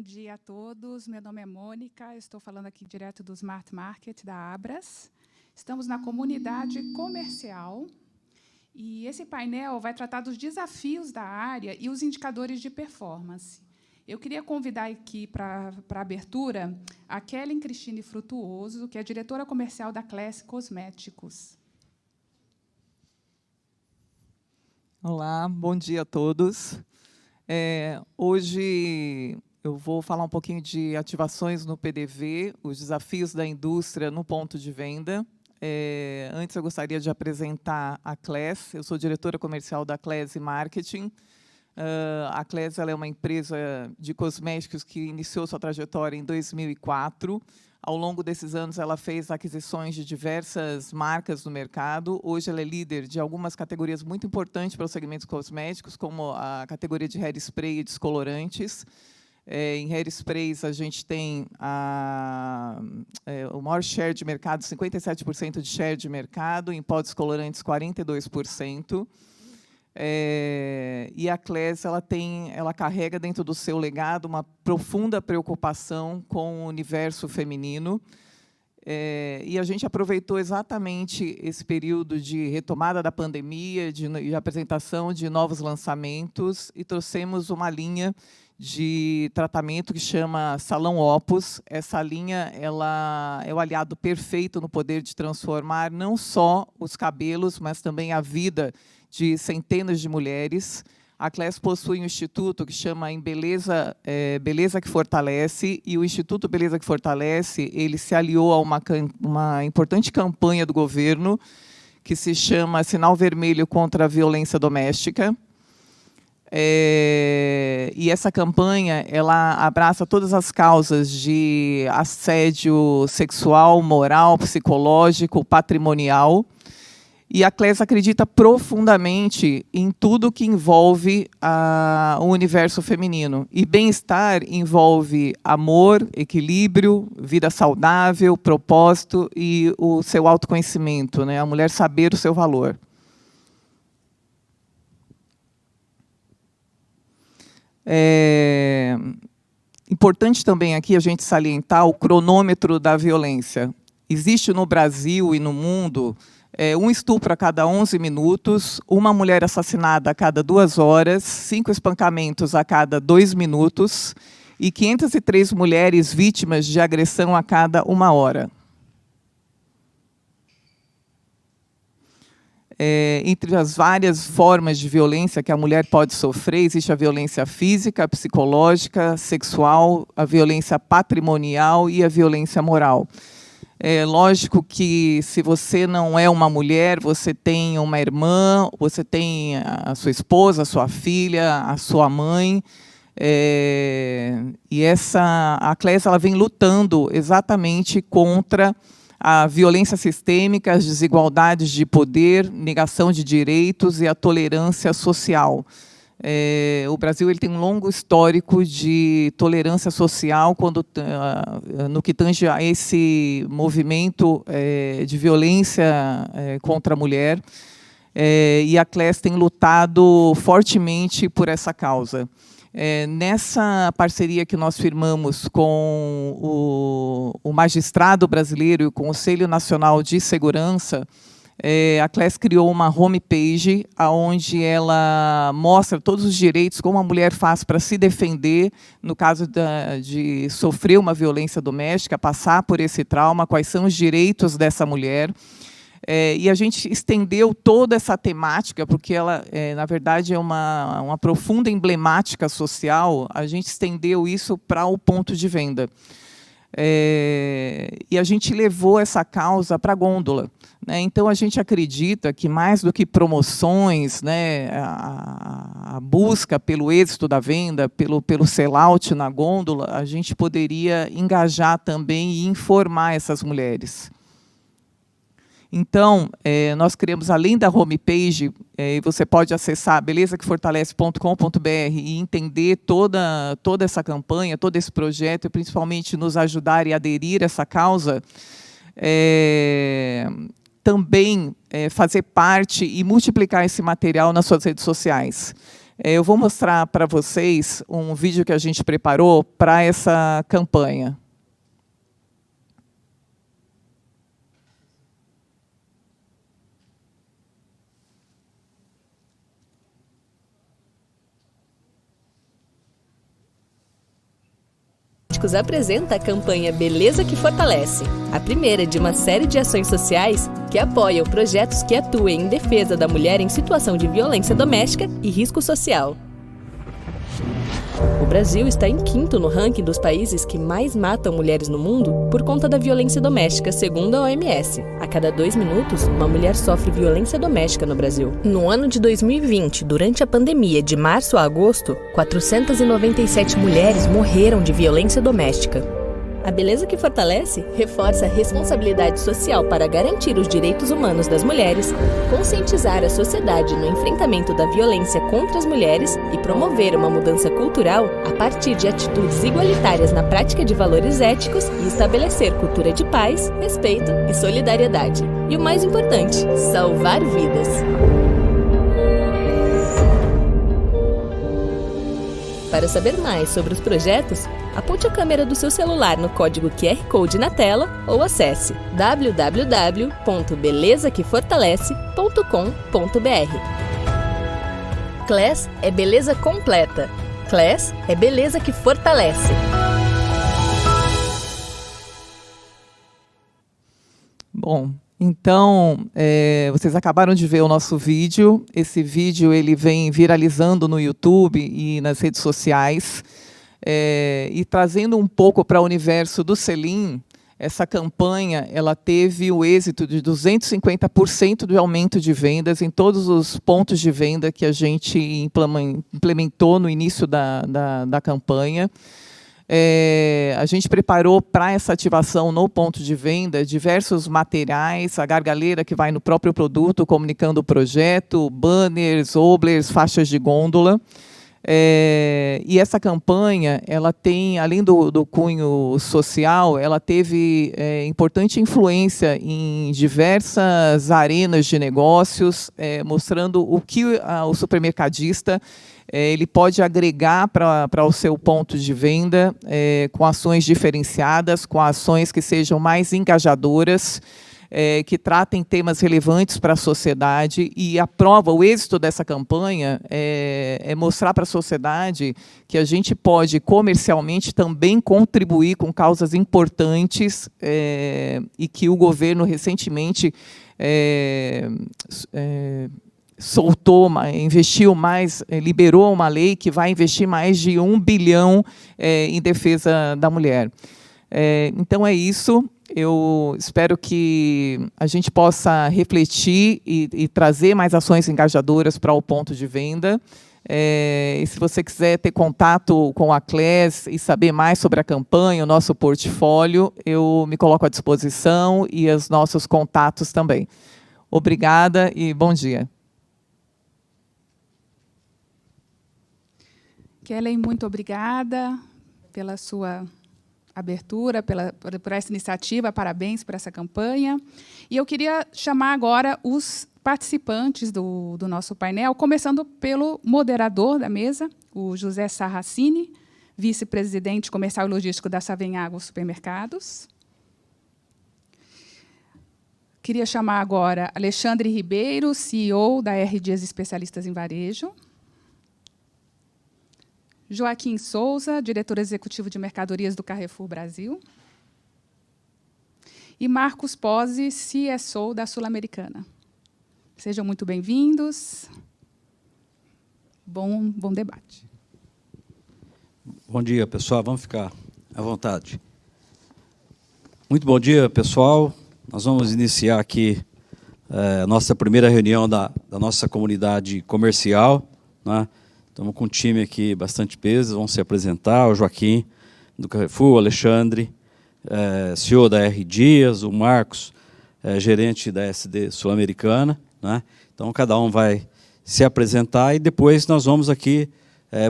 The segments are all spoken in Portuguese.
dia a todos. Meu nome é Mônica, estou falando aqui direto do Smart Market da Abras. Estamos na comunidade comercial e esse painel vai tratar dos desafios da área e os indicadores de performance. Eu queria convidar aqui para a abertura a Kellen Cristine Frutuoso, que é diretora comercial da Class Cosméticos. Olá, bom dia a todos. Hoje eu vou falar um pouquinho de ativações no PDV, os desafios da indústria no ponto de venda. Antes eu gostaria de apresentar a Class. Eu sou diretora comercial da Class Marketing. A Class ela é uma empresa de cosméticos que iniciou sua trajetória em 2004. Ao longo desses anos, ela fez aquisições de diversas marcas no mercado. Hoje, ela é líder de algumas categorias muito importantes para os segmentos cosméticos, como a categoria de hairspray e descolorantes. Em hairsprays, a gente tem o maior share de mercado, 57% de share de mercado, em pó descolorantes, 42%. E a Class ela carrega dentro do seu legado uma profunda preocupação com o universo feminino. E a gente aproveitou exatamente esse período de retomada da pandemia, de apresentação de novos lançamentos, e trouxemos uma linha de tratamento que chama Salão Opus. Essa linha ela é o aliado perfeito no poder de transformar não só os cabelos, mas também a vida de centenas de mulheres. A Class possui um instituto que chama Beleza que Fortalece, e o Instituto Beleza que Fortalece ele se aliou a uma importante campanha do governo que se chama Sinal Vermelho contra a Violência Doméstica. E essa campanha ela abraça todas as causas de assédio sexual, moral, psicológico, patrimonial. E a Class acredita profundamente em tudo que envolve o universo feminino. E bem-estar envolve amor, equilíbrio, vida saudável, propósito e o seu autoconhecimento, né? A mulher saber o seu valor. Importante também aqui a gente salientar o cronômetro da violência. Existe no Brasil e no mundo um estupro a cada 11 minutos, uma mulher assassinada a cada 2 horas, 5 espancamentos a cada 2 minutos e 503 mulheres vítimas de agressão a cada 1 hora. Entre as várias formas de violência que a mulher pode sofrer, existe a violência física, a psicológica, sexual, a violência patrimonial e a violência moral. Lógico que, se você não é uma mulher, você tem uma irmã, você tem a sua esposa, a sua filha, a sua mãe. E a Class ela vem lutando exatamente contra a violência sistêmica, as desigualdades de poder, negação de direitos e a tolerância social. O Brasil ele tem um longo histórico de tolerância social no que tange a esse movimento de violência contra a mulher. E a Class tem lutado fortemente por essa causa. Nessa parceria que nós firmamos com o magistrado brasileiro e o Conselho Nacional de Segurança, a Class criou uma homepage onde ela mostra todos os direitos, como a mulher faz para se defender no caso de sofrer uma violência doméstica, passar por esse trauma, quais são os direitos dessa mulher. E a gente estendeu toda essa temática, porque ela, na verdade, é uma profunda emblemática social. A gente estendeu isso para o ponto de venda. E a gente levou essa causa para a gôndola, né? Então, a gente acredita que, mais do que promoções, né, a busca pelo êxito da venda, pelo sell-out na gôndola, a gente poderia engajar também e informar essas mulheres. Então, nós criamos, além da homepage, você pode acessar belezaquefortalece.com.br e entender toda essa campanha, todo esse projeto, e principalmente nos ajudar e aderir a essa causa. Também fazer parte e multiplicar esse material nas suas redes sociais. Eu vou mostrar para vocês um vídeo que a gente preparou para essa campanha. Apresenta a campanha Beleza que Fortalece, a primeira de uma série de ações sociais que apoiam projetos que atuem em defesa da mulher em situação de violência doméstica e risco social. O Brasil está em 5º no ranking dos países que mais matam mulheres no mundo por conta da violência doméstica, segundo a OMS. A cada 2 minutos, uma mulher sofre violência doméstica no Brasil. No ano de 2020, durante a pandemia de março a agosto, 497 mulheres morreram de violência doméstica. A Beleza que Fortalece reforça a responsabilidade social para garantir os direitos humanos das mulheres, conscientizar a sociedade no enfrentamento da violência contra as mulheres e promover uma mudança cultural a partir de atitudes igualitárias na prática de valores éticos e estabelecer cultura de paz, respeito e solidariedade. E o mais importante, salvar vidas. Para saber mais sobre os projetos, aponte a câmera do seu celular no código QR Code na tela ou acesse www.belezaquefortalece.com.br. CLES é beleza completa. CLES é beleza que fortalece. Bom, então, vocês acabaram de ver o nosso vídeo. Esse vídeo ele vem viralizando no YouTube e nas redes sociais. E trazendo um pouco para o universo do Selim, essa campanha ela teve o êxito de 250% de aumento de vendas em todos os pontos de venda que a gente implementou no início da campanha. A gente preparou para essa ativação no ponto de venda diversos materiais, a gargaleira que vai no próprio produto, comunicando o projeto, banners, oblers, faixas de gôndola. E essa campanha, ela tem, além do cunho social, ela teve importante influência em diversas arenas de negócios, mostrando o que o supermercadista ele pode agregar para o seu ponto de venda, com ações diferenciadas, com ações que sejam mais engajadoras, que tratem temas relevantes para a sociedade. E a prova, o êxito dessa campanha é mostrar para a sociedade que a gente pode, comercialmente, também contribuir com causas importantes, e que o governo, recentemente, investiu mais, liberou uma lei que vai investir mais de 1 bilhão em defesa da mulher. Então, é isso. Eu espero que a gente possa refletir e trazer mais ações engajadoras para o ponto de venda. E se você quiser ter contato com a CLES e saber mais sobre a campanha, o nosso portfólio, eu me coloco à disposição e os nossos contatos também. Obrigada e bom dia. Kellen, muito obrigada pela sua abertura, por essa iniciativa, parabéns por essa campanha. E eu queria chamar agora os participantes do nosso painel, começando pelo moderador da mesa, o José Sarracini, vice-presidente comercial e logístico da Savenhago Supermercados. Queria chamar agora Alexandre Ribeiro, CEO da R. Dias Especialistas em Varejo. Joaquim Souza, diretor executivo de mercadorias do Carrefour Brasil. E Marcos Pozzi, CSO da Sul-Americana. Sejam muito bem-vindos. Bom debate. Bom dia, pessoal. Vamos ficar à vontade. Muito bom dia, pessoal. Nós vamos iniciar aqui a nossa primeira reunião da nossa comunidade comercial, né? Estamos com um time aqui bastante peso, vão se apresentar, o Joaquim, do Carrefour, o Alexandre, CEO da R. Dias, o Marcos, gerente da SD Sul-Americana, né? Então, cada um vai se apresentar e depois nós vamos aqui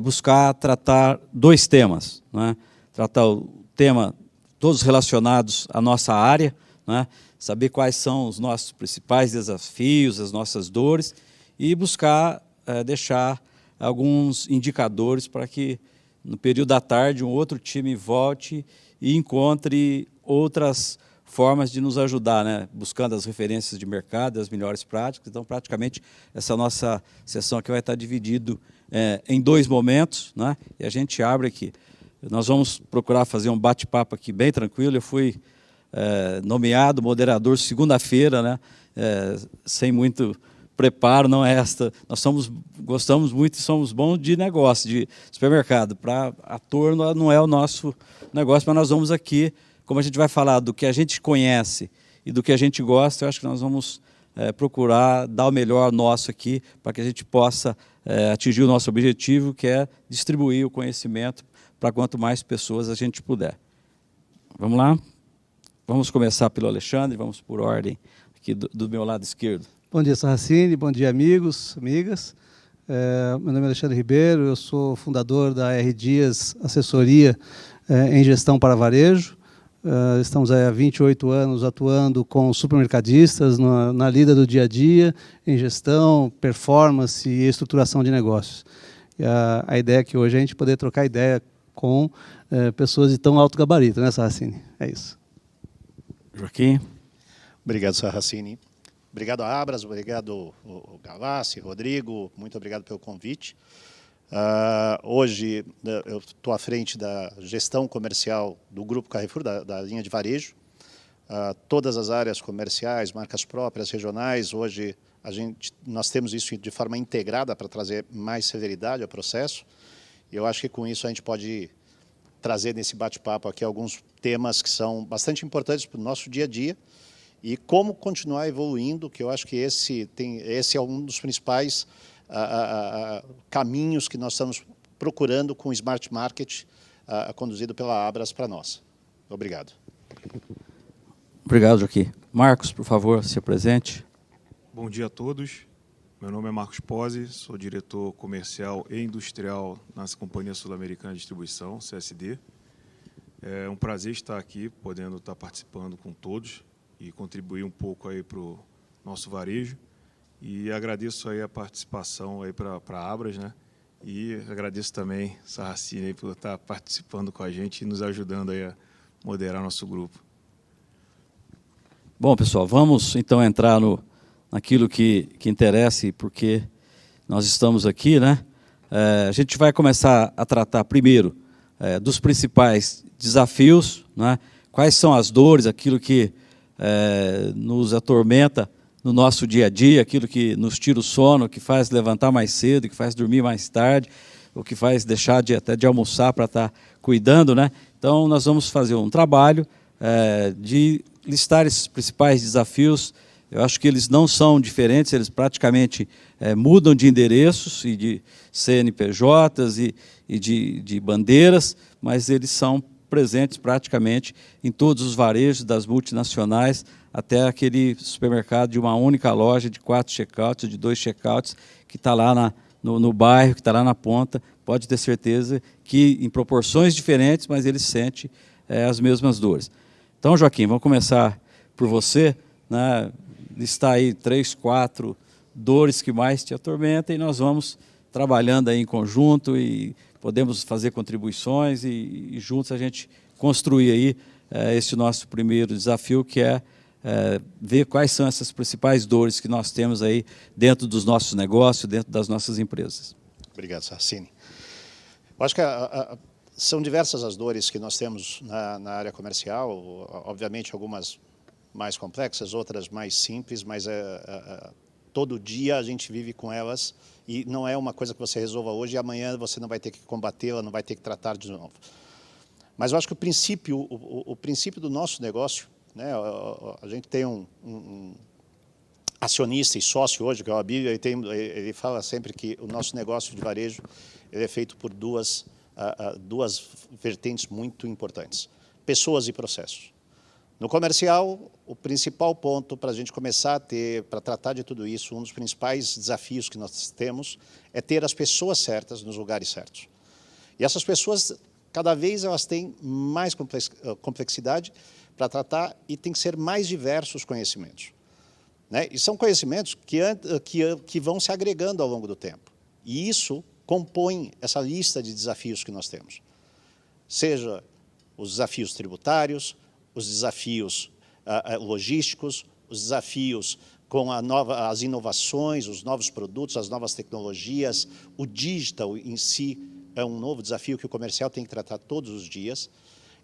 buscar tratar 2 temas, né? Tratar o tema, todos relacionados à nossa área, né? Saber quais são os nossos principais desafios, as nossas dores, e buscar deixar alguns indicadores para que, no período da tarde, um outro time volte e encontre outras formas de nos ajudar, né? Buscando as referências de mercado, as melhores práticas. Então, praticamente, essa nossa sessão aqui vai estar dividida em 2 momentos, né? E a gente abre aqui. Nós vamos procurar fazer um bate-papo aqui bem tranquilo. Eu fui nomeado moderador segunda-feira, né? Sem muito preparo, não é esta. Nós gostamos muito e somos bons de negócio, de supermercado. Para ator não é o nosso negócio, mas nós vamos aqui, como a gente vai falar do que a gente conhece e do que a gente gosta, eu acho que nós vamos procurar dar o melhor nosso aqui para que a gente possa atingir o nosso objetivo, que é distribuir o conhecimento para quanto mais pessoas a gente puder. Vamos lá? Vamos começar pelo Alexandre, vamos por ordem aqui do meu lado esquerdo. Bom dia, Sarracini, bom dia, amigos, amigas. Meu nome é Alexandre Ribeiro, eu sou fundador da R. Dias Assessoria em Gestão para Varejo. Estamos há 28 anos atuando com supermercadistas na lida do dia a dia, em gestão, performance e estruturação de negócios. E a ideia é que hoje a gente poder trocar ideia com pessoas de tão alto gabarito, né, Sarracini? É isso. Joaquim. Obrigado, Sarracini. Obrigado a Abras, obrigado o Gavassi, Rodrigo, muito obrigado pelo convite. Hoje eu estou à frente da gestão comercial do Grupo Carrefour, da linha de varejo. Todas as áreas comerciais, marcas próprias, regionais, hoje nós temos isso de forma integrada para trazer mais celeridade ao processo. E eu acho que com isso a gente pode trazer nesse bate-papo aqui alguns temas que são bastante importantes para o nosso dia a dia e como continuar evoluindo, que eu acho que esse é um dos principais caminhos que nós estamos procurando com o Smart Market, conduzido pela Abras para nós. Obrigado. Obrigado, Joaquim. Marcos, por favor, se apresente. Bom dia a todos. Meu nome é Marcos Pozzi, sou diretor comercial e industrial na Companhia Sul-Americana de Distribuição, CSD. É um prazer estar aqui, podendo estar participando com todos e contribuir um pouco aí para o nosso varejo. E agradeço aí a participação aí para a Abras, né? E agradeço também Sarracini aí por estar participando com a gente e nos ajudando aí a moderar nosso grupo. Bom, pessoal, vamos então entrar naquilo que interessa, porque nós estamos aqui, né? A gente vai começar a tratar primeiro dos principais desafios, né? Quais são as dores, aquilo que nos atormenta no nosso dia a dia, aquilo que nos tira o sono, que faz levantar mais cedo, que faz dormir mais tarde, o que faz deixar até de almoçar para estar cuidando, né? Então, nós vamos fazer um trabalho de listar esses principais desafios. Eu acho que eles não são diferentes, eles praticamente mudam de endereços e de CNPJs e de bandeiras, mas eles são presentes praticamente em todos os varejos das multinacionais, até aquele supermercado de uma única loja de 4 checkouts, de 2 checkouts, que está lá no bairro, que está lá na ponta. Pode ter certeza que em proporções diferentes, mas ele sente as mesmas dores. Então, Joaquim, vamos começar por você, né? Listar aí 3, 4 dores que mais te atormentam e nós vamos trabalhando aí em conjunto e podemos fazer contribuições e juntos a gente construir aí esse nosso primeiro desafio, que é ver quais são essas principais dores que nós temos aí dentro dos nossos negócios, dentro das nossas empresas. Obrigado, Sarracini. Eu acho que são diversas as dores que nós temos na área comercial, obviamente algumas mais complexas, outras mais simples, mas todo dia a gente vive com elas e não é uma coisa que você resolva hoje e amanhã você não vai ter que combatê-la, não vai ter que tratar de novo. Mas eu acho que o princípio do nosso negócio, né, a gente tem um acionista e sócio hoje, que é o Abílio, ele fala sempre que o nosso negócio de varejo ele é feito por duas vertentes muito importantes: pessoas e processos. No comercial, o principal ponto para a gente começar a ter, para tratar de tudo isso, um dos principais desafios que nós temos é ter as pessoas certas nos lugares certos. E essas pessoas, cada vez elas têm mais complexidade para tratar e tem que ser mais diversos conhecimentos, né? E são conhecimentos que vão se agregando ao longo do tempo. E isso compõem essa lista de desafios que nós temos. Seja os desafios tributários, os desafios logísticos, os desafios com as inovações, os novos produtos, as novas tecnologias, o digital em si é um novo desafio que o comercial tem que tratar todos os dias.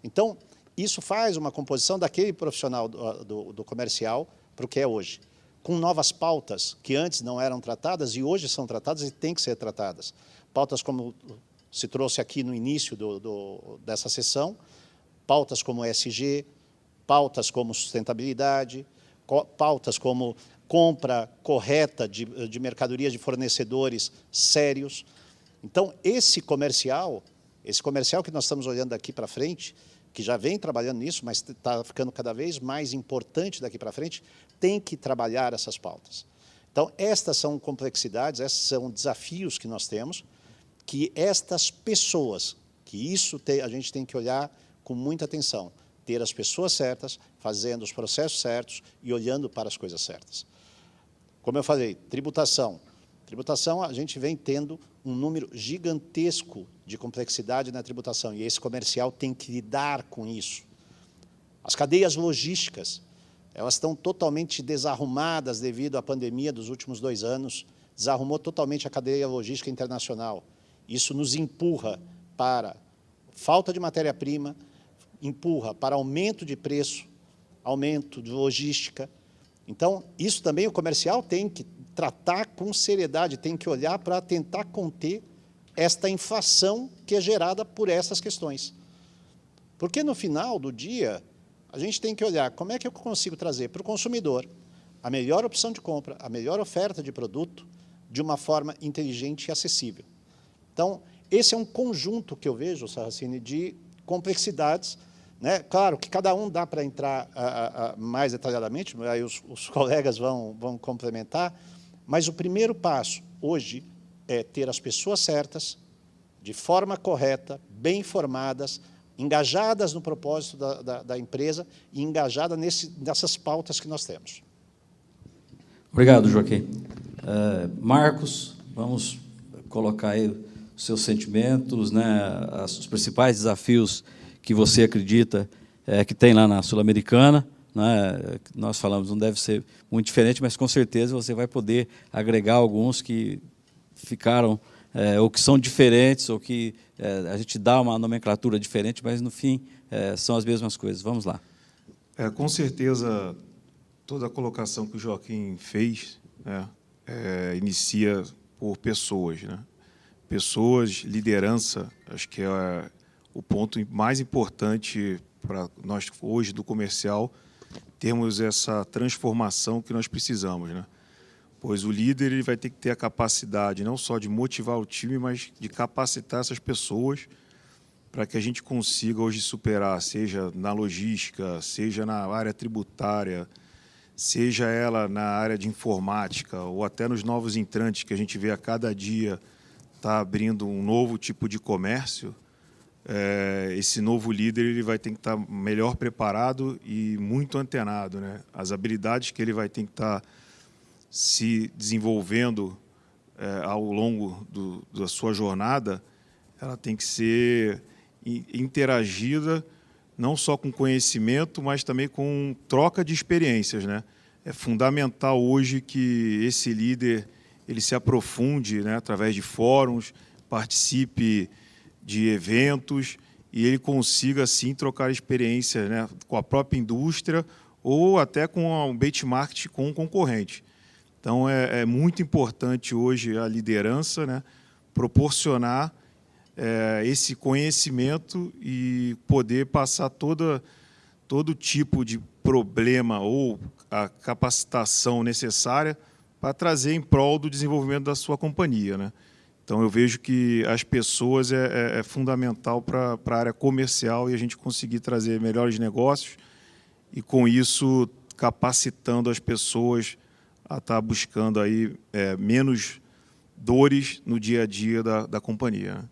Então, isso faz uma composição daquele profissional do comercial para o que é hoje, com novas pautas que antes não eram tratadas e hoje são tratadas e têm que ser tratadas. Pautas como se trouxe aqui no início dessa sessão, pautas como ESG, pautas como sustentabilidade, pautas como compra correta de mercadorias de fornecedores sérios. Então, esse comercial que nós estamos olhando daqui para frente, que já vem trabalhando nisso, mas está ficando cada vez mais importante daqui para frente, tem que trabalhar essas pautas. Então, estas são complexidades, esses são desafios que nós temos, que estas pessoas, que isso a gente tem que olhar com muita atenção, ter as pessoas certas, fazendo os processos certos e olhando para as coisas certas. Como eu falei, tributação. Tributação, a gente vem tendo um número gigantesco de complexidade na tributação, e esse comercial tem que lidar com isso. As cadeias logísticas, elas estão totalmente desarrumadas devido à pandemia dos últimos 2 anos, desarrumou totalmente a cadeia logística internacional. Isso nos empurra para falta de matéria-prima, empurra para aumento de preço, aumento de logística. Então, isso também o comercial tem que tratar com seriedade, tem que olhar para tentar conter esta inflação que é gerada por essas questões. Porque, no final do dia, a gente tem que olhar como é que eu consigo trazer para o consumidor a melhor opção de compra, a melhor oferta de produto, de uma forma inteligente e acessível. Então, esse é um conjunto que eu vejo, Sarracini, de complexidades, né? Claro que cada um dá para entrar mais detalhadamente, aí os colegas vão complementar, mas o primeiro passo, hoje, é ter as pessoas certas, de forma correta, bem informadas, engajadas no propósito da empresa e engajadas nessas pautas que nós temos. Obrigado, Joaquim. Marcos, vamos colocar aí os seus sentimentos, né, os principais desafios que você acredita que tem lá na Sul-Americana, né, nós falamos, não deve ser muito diferente, mas com certeza você vai poder agregar alguns que ficaram, ou que são diferentes, ou que a gente dá uma nomenclatura diferente, mas, no fim, são as mesmas coisas. Vamos lá. Com certeza, toda a colocação que o Joaquim fez, né, inicia por pessoas, né? Pessoas, liderança, acho que é o ponto mais importante para nós, hoje, do comercial, termos essa transformação que nós precisamos, né? Pois o líder ele vai ter que ter a capacidade não só de motivar o time, mas de capacitar essas pessoas para que a gente consiga hoje superar, seja na logística, seja na área tributária, seja ela na área de informática, ou até nos novos entrantes que a gente vê a cada dia está abrindo um novo tipo de comércio. Esse novo líder ele vai ter que estar melhor preparado e muito antenado, né? As habilidades que ele vai ter que estar se desenvolvendo ao longo da sua jornada, ela tem que ser interagida não só com conhecimento, mas também com troca de experiências, né? É fundamental hoje que esse líder ele se aprofunde, né, através de fóruns, participe de eventos e ele consiga, assim, trocar experiências, né, com a própria indústria ou até com um benchmark com um concorrente. Então, é muito importante hoje a liderança, né, proporcionar esse conhecimento e poder passar todo tipo de problema ou a capacitação necessária para trazer em prol do desenvolvimento da sua companhia, né? Então, eu vejo que as pessoas é fundamental para a área comercial e a gente conseguir trazer melhores negócios e, com isso, capacitando as pessoas a estar buscando aí, menos dores no dia a dia da companhia, né?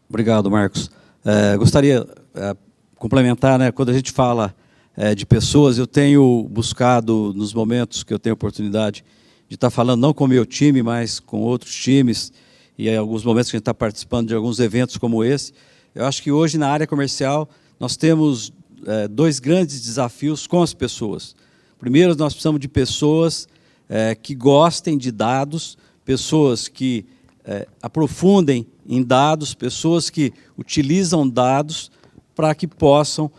Obrigado, Marcos. Gostaria de complementar, né, quando a gente fala de pessoas, eu tenho buscado, nos momentos que eu tenho oportunidade de estar falando não com o meu time, mas com outros times, e em alguns momentos que a gente está participando de alguns eventos como esse. Eu acho que hoje, na área comercial, nós temos dois grandes desafios com as pessoas. Primeiro, nós precisamos de pessoas que gostem de dados, pessoas que aprofundem em dados, pessoas que utilizam dados para que possam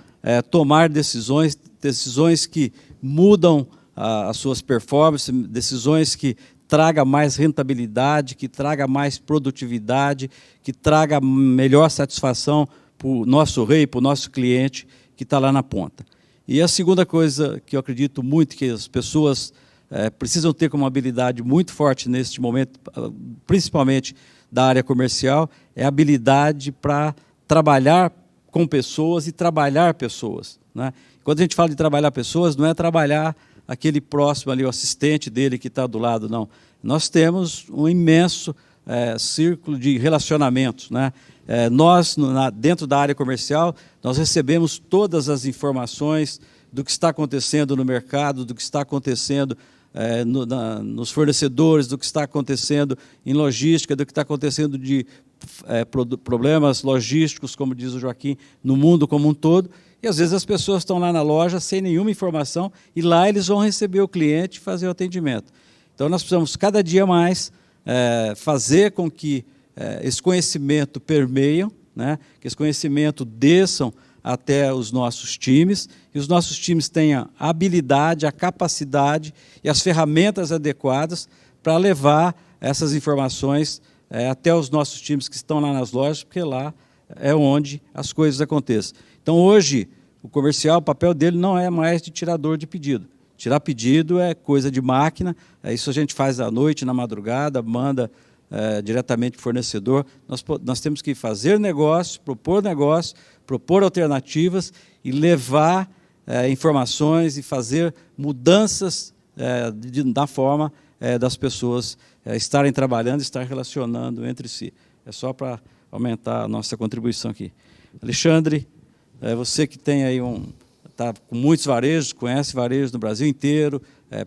tomar decisões que mudam as suas performances, decisões que traga mais rentabilidade, que traga mais produtividade, que traga melhor satisfação para o nosso rei, para o nosso cliente que está lá na ponta. E a segunda coisa que eu acredito muito que as pessoas precisam ter como habilidade muito forte neste momento, principalmente da área comercial, é a habilidade para trabalhar com pessoas e trabalhar pessoas, né? Quando a gente fala de trabalhar pessoas, não é trabalhar aquele próximo ali, o assistente dele que está do lado, não. Nós temos um imenso círculo de relacionamentos, né? Nós, dentro da área comercial, nós recebemos todas as informações do que está acontecendo no mercado, do que está acontecendo nos fornecedores, do que está acontecendo em logística, do que está acontecendo de problemas logísticos, como diz o Joaquim, no mundo como um todo. E, às vezes, as pessoas estão lá na loja sem nenhuma informação e lá eles vão receber o cliente e fazer o atendimento. Então, nós precisamos, cada dia mais, fazer com que esse conhecimento permeiam, né, que esse conhecimento desçam até os nossos times, e os nossos times tenham a habilidade, a capacidade e as ferramentas adequadas para levar essas informações até os nossos times que estão lá nas lojas, porque lá é onde as coisas acontecem. Então, hoje, o comercial, o papel dele não é mais de tirador de pedido. Tirar pedido é coisa de máquina, isso a gente faz à noite, na madrugada, manda diretamente para o fornecedor. Nós temos que fazer negócio, propor alternativas e levar informações e fazer mudanças da forma das pessoas estarem trabalhando, estar relacionando entre si. É só para aumentar a nossa contribuição aqui. Alexandre, você que tem aí está com muitos varejos, conhece varejos no Brasil inteiro,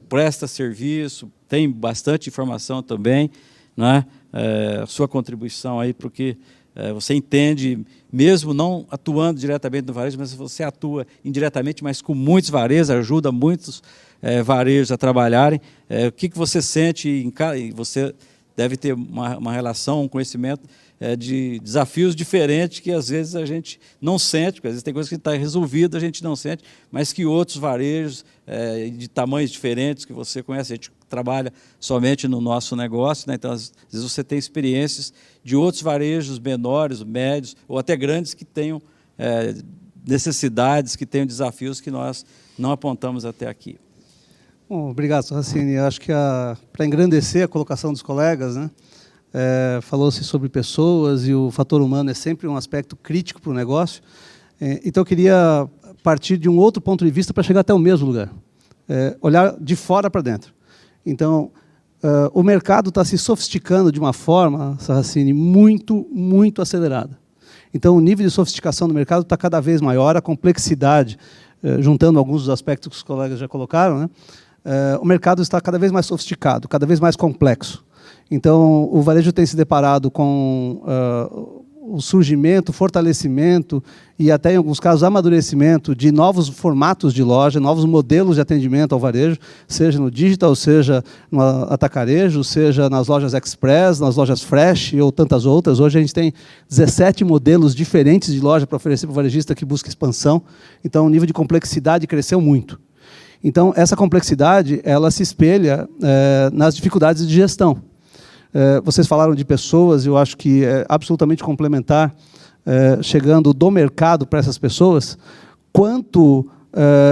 presta serviço, tem bastante informação também, né? A sua contribuição aí, porque você entende, mesmo não atuando diretamente no varejo, mas você atua indiretamente, mas com muitos varejos, ajuda muitos varejos a trabalharem. O que você sente, você deve ter uma relação, um conhecimento de desafios diferentes que, às vezes, a gente não sente, porque, às vezes, tem coisas que está resolvida, a gente não sente, mas que outros varejos de tamanhos diferentes que você conhece, a gente trabalha somente no nosso negócio, né? Então, às vezes, você tem experiências de outros varejos menores, médios, ou até grandes, que tenham necessidades, que tenham desafios que nós não apontamos até aqui. Bom, obrigado, Sarracini. Eu acho que, para engrandecer a colocação dos colegas, né, falou-se sobre pessoas e o fator humano é sempre um aspecto crítico para o negócio. Então, eu queria partir de um outro ponto de vista para chegar até o mesmo lugar. Olhar de fora para dentro. Então, o mercado está se sofisticando de uma forma, Sarracini, muito, muito acelerada. Então, o nível de sofisticação do mercado está cada vez maior, a complexidade, juntando alguns dos aspectos que os colegas já colocaram, né, o mercado está cada vez mais sofisticado, cada vez mais complexo. Então, o varejo tem se deparado com o surgimento, fortalecimento e até, em alguns casos, amadurecimento de novos formatos de loja, novos modelos de atendimento ao varejo, seja no digital, seja no atacarejo, seja nas lojas express, nas lojas fresh ou tantas outras. Hoje a gente tem 17 modelos diferentes de loja para oferecer para o varejista que busca expansão. Então, o nível de complexidade cresceu muito. Então, essa complexidade ela se espelha nas dificuldades de gestão. Vocês falaram de pessoas, eu acho que é absolutamente complementar, chegando do mercado para essas pessoas, quanto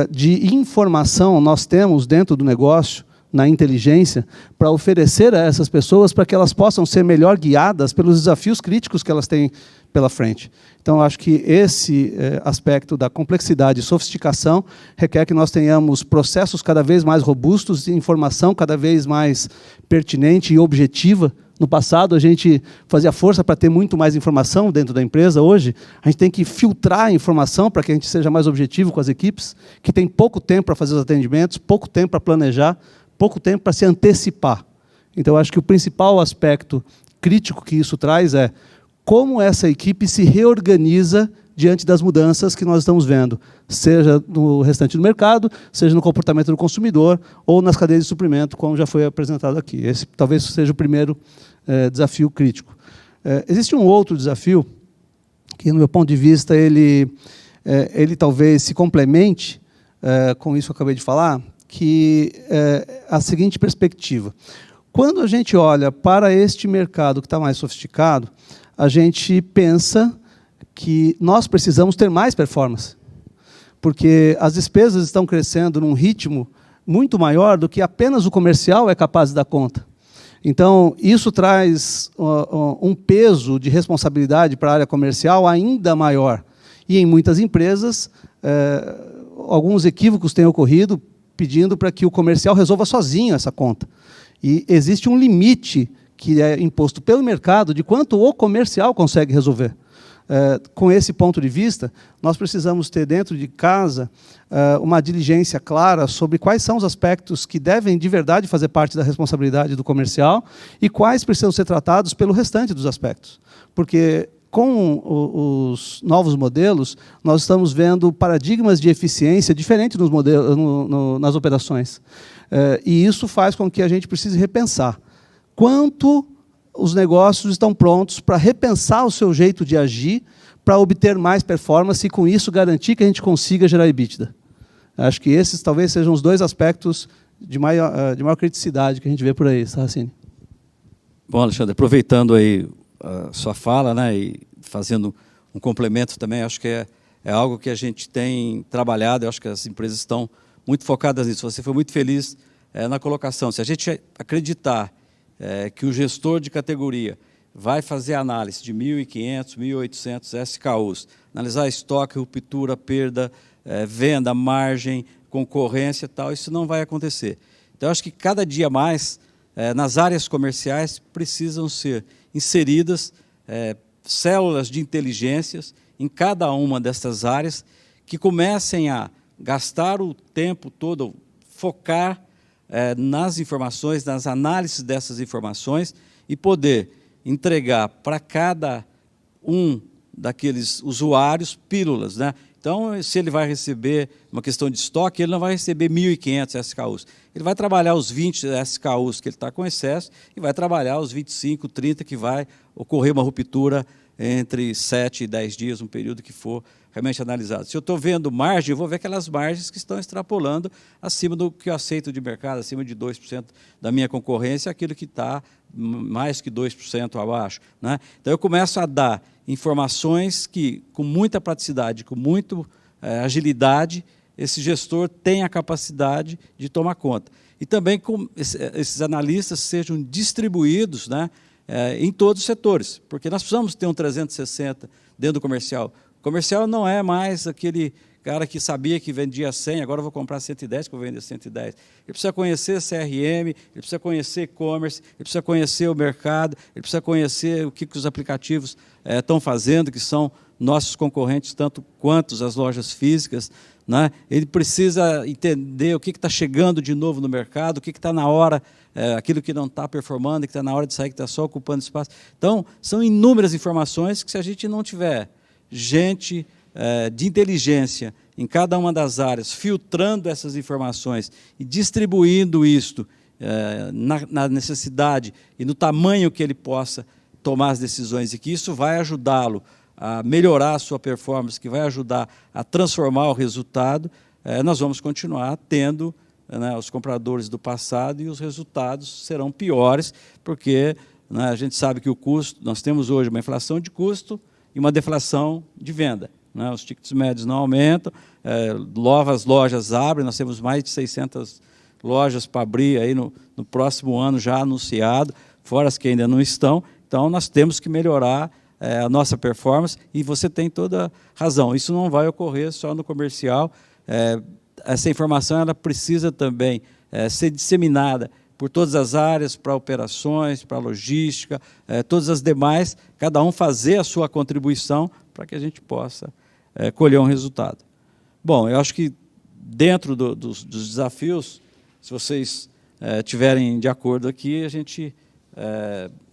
de informação nós temos dentro do negócio, na inteligência, para oferecer a essas pessoas para que elas possam ser melhor guiadas pelos desafios críticos que elas têm pela frente. Então, acho que esse aspecto da complexidade e sofisticação requer que nós tenhamos processos cada vez mais robustos e informação cada vez mais pertinente e objetiva. No passado, a gente fazia força para ter muito mais informação dentro da empresa. Hoje, a gente tem que filtrar a informação para que a gente seja mais objetivo com as equipes, que tem pouco tempo para fazer os atendimentos, pouco tempo para planejar, pouco tempo para se antecipar. Então, eu acho que o principal aspecto crítico que isso traz é como essa equipe se reorganiza diante das mudanças que nós estamos vendo, seja no restante do mercado, seja no comportamento do consumidor ou nas cadeias de suprimento, como já foi apresentado aqui. Esse talvez seja o primeiro desafio crítico. Existe um outro desafio que, no meu ponto de vista, ele talvez se complemente com isso que eu acabei de falar, que é a seguinte perspectiva. Quando a gente olha para este mercado que está mais sofisticado, a gente pensa que nós precisamos ter mais performance, porque as despesas estão crescendo num ritmo muito maior do que apenas o comercial é capaz de dar conta. Então, isso traz um peso de responsabilidade para a área comercial ainda maior. E, em muitas empresas, alguns equívocos têm ocorrido pedindo para que o comercial resolva sozinho essa conta. E existe um limite que é imposto pelo mercado de quanto o comercial consegue resolver. Com esse ponto de vista, nós precisamos ter dentro de casa uma diligência clara sobre quais são os aspectos que devem, de verdade, fazer parte da responsabilidade do comercial e quais precisam ser tratados pelo restante dos aspectos. Porque, com os novos modelos, nós estamos vendo paradigmas de eficiência diferentes nos modelos, nas operações. E isso faz com que a gente precise repensar quanto os negócios estão prontos para repensar o seu jeito de agir, para obter mais performance e, com isso, garantir que a gente consiga gerar EBITDA. Acho que esses talvez sejam os dois aspectos de maior criticidade que a gente vê por aí, Sarracini. Bom, Alexandre, aproveitando aí a sua fala, né, e fazendo um complemento também, acho que é algo que a gente tem trabalhado, eu acho que as empresas estão muito focadas nisso. Você foi muito feliz na colocação. Se a gente acreditar que o gestor de categoria vai fazer análise de 1.500, 1.800 SKUs, analisar estoque, ruptura, perda, venda, margem, concorrência e tal, isso não vai acontecer. Então, acho que cada dia mais, nas áreas comerciais, precisam ser inseridas células de inteligências em cada uma dessas áreas que comecem a gastar o tempo todo, focar nas informações, nas análises dessas informações e poder entregar para cada um daqueles usuários pílulas, né? Então, se ele vai receber uma questão de estoque, ele não vai receber 1.500 SKUs. Ele vai trabalhar os 20 SKUs que ele está com excesso e vai trabalhar os 25, 30 que vai ocorrer uma ruptura entre 7 e 10 dias, um período que for realmente analisado. Se eu estou vendo margem, eu vou ver aquelas margens que estão extrapolando acima do que eu aceito de mercado, acima de 2% da minha concorrência, aquilo que está mais que 2% abaixo, né? Então, eu começo a dar informações que, com muita praticidade, com muita agilidade, esse gestor tem a capacidade de tomar conta. E também com esses analistas sejam distribuídos, né, em todos os setores, porque nós precisamos ter um 360 dentro do comercial. O comercial não é mais aquele cara que sabia que vendia 100, agora eu vou comprar 110, que eu vou vender 110. Ele precisa conhecer CRM, ele precisa conhecer e-commerce, ele precisa conhecer o mercado, ele precisa conhecer o que os aplicativos estão fazendo, que são nossos concorrentes, tanto quanto as lojas físicas, né? Ele precisa entender o que está chegando de novo no mercado, o que está na hora, aquilo que não está performando, que está na hora de sair, que está só ocupando espaço. Então, são inúmeras informações que, se a gente não tiver gente de inteligência em cada uma das áreas, filtrando essas informações e distribuindo isto na necessidade e no tamanho que ele possa tomar as decisões, e que isso vai ajudá-lo a melhorar a sua performance, que vai ajudar a transformar o resultado, nós vamos continuar tendo, né, os compradores do passado, e os resultados serão piores, porque, né, a gente sabe que o custo, nós temos hoje uma inflação de custo e uma deflação de venda, né? Os tickets médios não aumentam, novas lojas abrem, nós temos mais de 600 lojas para abrir aí no próximo ano já anunciado, fora as que ainda não estão. Então, nós temos que melhorar a nossa performance, e você tem toda a razão. Isso não vai ocorrer só no comercial. Essa informação ela precisa também ser disseminada por todas as áreas, para operações, para logística, todas as demais, cada um fazer a sua contribuição para que a gente possa colher um resultado. Bom, eu acho que dentro dos desafios, se vocês tiverem de acordo aqui, a gente,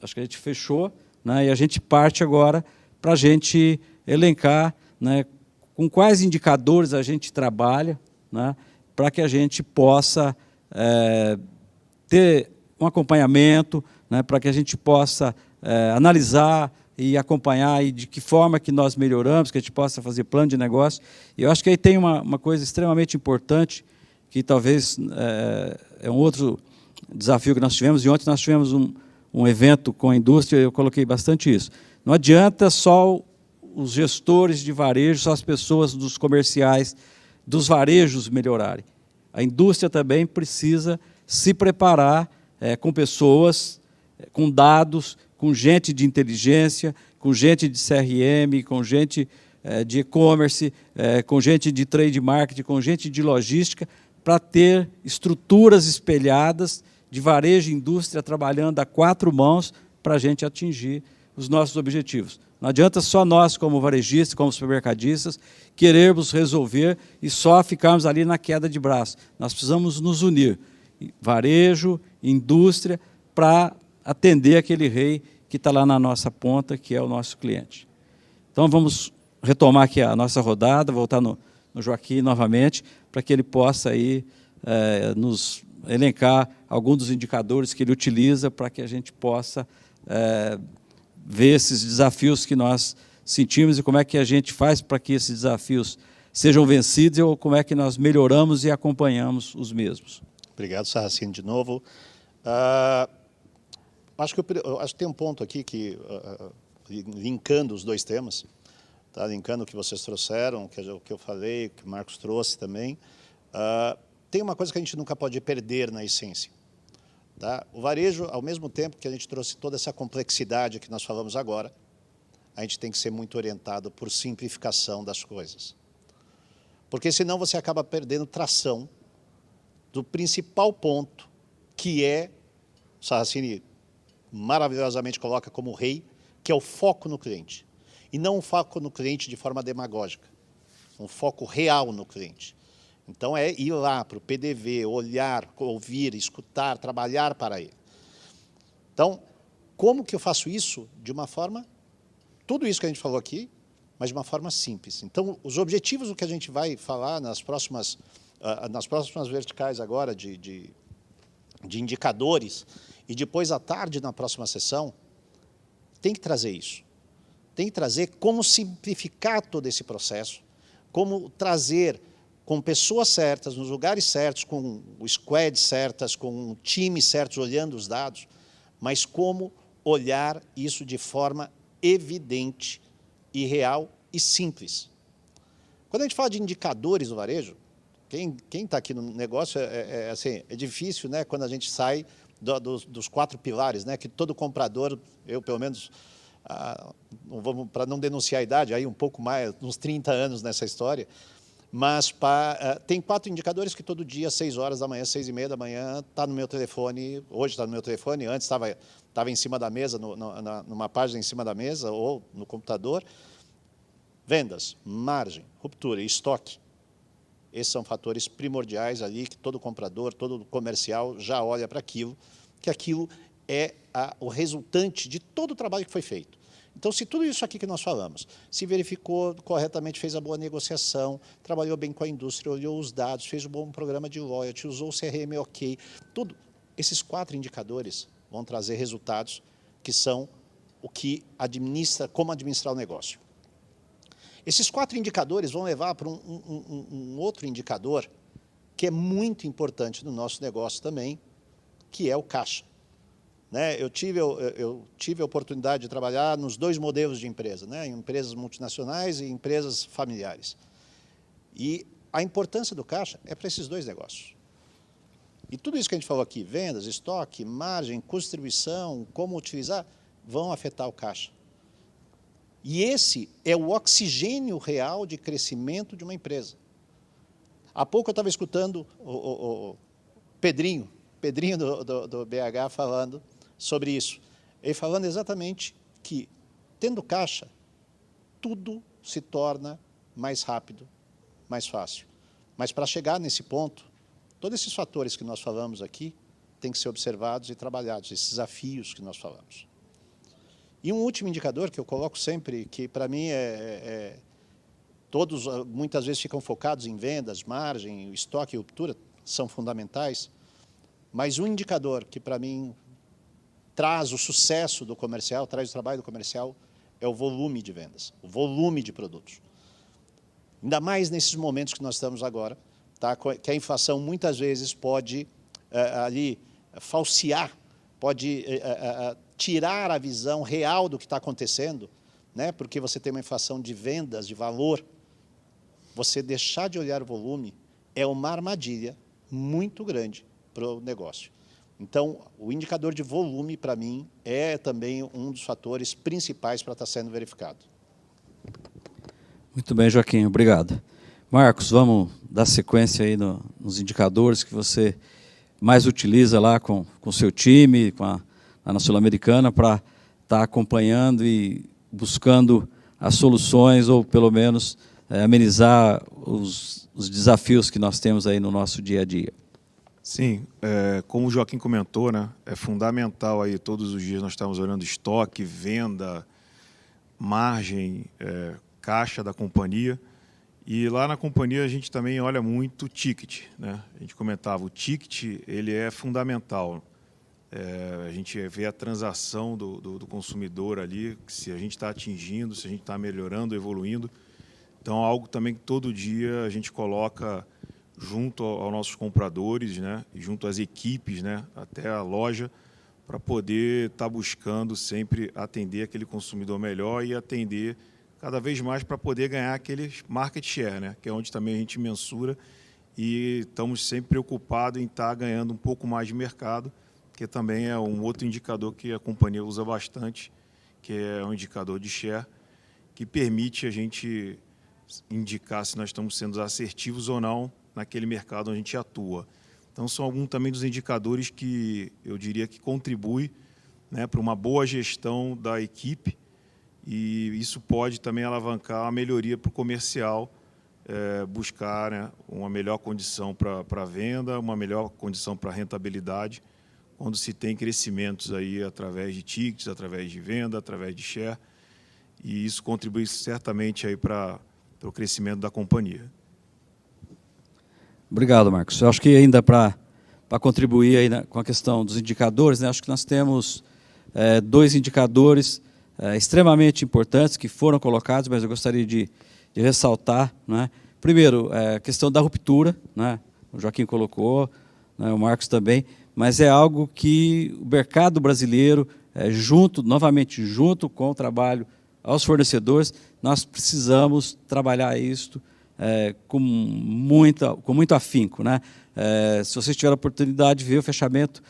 acho que a gente fechou, né, e a gente parte agora para a gente elencar, né, com quais indicadores a gente trabalha, né, para que a gente possa ter um acompanhamento, né, para que a gente possa analisar e acompanhar e de que forma que nós melhoramos, que a gente possa fazer plano de negócio. E eu acho que aí tem uma coisa extremamente importante, que talvez é um outro desafio que nós tivemos, e ontem nós tivemos um evento com a indústria, eu coloquei bastante isso. Não adianta só os gestores de varejo, só as pessoas dos comerciais, dos varejos melhorarem. A indústria também precisa se preparar com pessoas, com dados, com gente de inteligência, com gente de CRM, com gente de e-commerce, com gente de trade marketing, com gente de logística, para ter estruturas espelhadas de varejo e indústria trabalhando a 4 mãos para a gente atingir os nossos objetivos. Não adianta só nós, como varejistas, como supermercadistas, querermos resolver e só ficarmos ali na queda de braço. Nós precisamos nos unir, varejo, indústria, para atender aquele rei que está lá na nossa ponta, que é o nosso cliente. Então, vamos retomar aqui a nossa rodada, voltar no Joaquim novamente, para que ele possa aí, nos elencar alguns dos indicadores que ele utiliza para que a gente possa ver esses desafios que nós sentimos e como é que a gente faz para que esses desafios sejam vencidos ou como é que nós melhoramos e acompanhamos os mesmos. Obrigado, Sarracini, de novo. Acho que tem um ponto aqui que, linkando os dois temas, tá? Linkando o que vocês trouxeram, o que eu falei, o que o Marcos trouxe também, tem uma coisa que a gente nunca pode perder na essência. Tá? O varejo, ao mesmo tempo que a gente trouxe toda essa complexidade que nós falamos agora, a gente tem que ser muito orientado por simplificação das coisas. Porque senão você acaba perdendo tração do principal ponto, que é, o Sarracini maravilhosamente coloca como rei, que é o foco no cliente. E não um foco no cliente de forma demagógica, um foco real no cliente. Então, é ir lá para o PDV, olhar, ouvir, escutar, trabalhar para ele. Então, como que eu faço isso? De uma forma, tudo isso que a gente falou aqui, mas de uma forma simples. Então, os objetivos do que a gente vai falar nas próximas verticais agora de indicadores, e depois à tarde, na próxima sessão, tem que trazer isso. Tem que trazer como simplificar todo esse processo, como trazer com pessoas certas, nos lugares certos, com o squad certas, com times certos, olhando os dados, mas como olhar isso de forma evidente e real e simples. Quando a gente fala de indicadores do varejo, quem está aqui no negócio, assim, é difícil, né, quando a gente sai dos 4 pilares, né, que todo comprador, eu pelo menos, para não denunciar a idade, aí um pouco mais, uns 30 anos nessa história, mas tem 4 indicadores que todo dia, 6 horas da manhã, 6h30 da manhã, está no meu telefone, hoje está no meu telefone, antes estava em cima da mesa, numa página em cima da mesa ou no computador. Vendas, margem, ruptura e estoque. Esses são fatores primordiais ali que todo comprador, todo comercial já olha para aquilo, que aquilo é o resultante de todo o trabalho que foi feito. Então, se tudo isso aqui que nós falamos, se verificou corretamente, fez a boa negociação, trabalhou bem com a indústria, olhou os dados, fez um bom programa de loyalty, usou o CRM ok, tudo, esses 4 indicadores vão trazer resultados que são o que administra, como administrar o negócio. Esses 4 indicadores vão levar para um outro indicador que é muito importante no nosso negócio também, que é o caixa. Né? Eu tive a oportunidade de trabalhar nos 2 modelos de empresa, né? Em empresas multinacionais e empresas familiares. E a importância do caixa é para esses 2 negócios. E tudo isso que a gente falou aqui, vendas, estoque, margem, custo de distribuição, como utilizar, vão afetar o caixa. E esse é o oxigênio real de crescimento de uma empresa. Há pouco eu estava escutando o Pedrinho do BH falando sobre isso. Ele falando exatamente que, tendo caixa, tudo se torna mais rápido, mais fácil. Mas para chegar nesse ponto, todos esses fatores que nós falamos aqui têm que ser observados e trabalhados, esses desafios que nós falamos. E um último indicador que eu coloco sempre, que para mim todos muitas vezes ficam focados em vendas, margem, estoque e ruptura, são fundamentais, mas um indicador que para mim traz o sucesso do comercial, traz o trabalho do comercial, é o volume de vendas, o volume de produtos. Ainda mais nesses momentos que nós estamos agora, tá? Que a inflação muitas vezes pode ali falsear, pode tirar a visão real do que está acontecendo, né? Porque você tem uma inflação de vendas, de valor. Você deixar de olhar o volume é uma armadilha muito grande para o negócio. Então, o indicador de volume, para mim, é também um dos fatores principais para estar sendo verificado. Muito bem, Joaquim, obrigado. Marcos, vamos dar sequência aí nos indicadores que você mais utiliza lá com o seu time, na Sul-Americana, para estar acompanhando e buscando as soluções, ou pelo menos amenizar os desafios que nós temos aí no nosso dia a dia. Sim, como o Joaquim comentou, né, é fundamental aí todos os dias nós estamos olhando estoque, venda, margem, caixa da companhia. E lá na companhia a gente também olha muito o ticket, né? A gente comentava, o ticket ele é fundamental. A gente vê a transação do consumidor ali, se a gente está atingindo, se a gente está melhorando, evoluindo. Então, algo também que todo dia a gente coloca junto aos nossos compradores, né, e junto às equipes, né, até a loja, para poder estar buscando sempre atender aquele consumidor melhor e atender cada vez mais para poder ganhar aquele market share, né, que é onde também a gente mensura e estamos sempre preocupados em estar ganhando um pouco mais de mercado, que também é um outro indicador que a companhia usa bastante, que é um indicador de share, que permite a gente indicar se nós estamos sendo assertivos ou não naquele mercado onde a gente atua. Então, são alguns também dos indicadores que eu diria que contribuem, né, para uma boa gestão da equipe, e isso pode também alavancar a melhoria para o comercial, buscar, né, uma melhor condição para a venda, uma melhor condição para a rentabilidade, quando se tem crescimentos aí através de tickets, através de venda, através de share, e isso contribui certamente aí para o crescimento da companhia. Obrigado, Marcos. Eu acho que ainda para contribuir aí com a questão dos indicadores, né, acho que nós temos dois indicadores extremamente importantes que foram colocados, mas eu gostaria de ressaltar, né? Primeiro, a questão da ruptura, né? O Joaquim colocou, né, o Marcos também, mas é algo que o mercado brasileiro, novamente junto com o trabalho aos fornecedores, nós precisamos trabalhar isso com muito afinco, né? Se vocês tiverem a oportunidade de ver o fechamento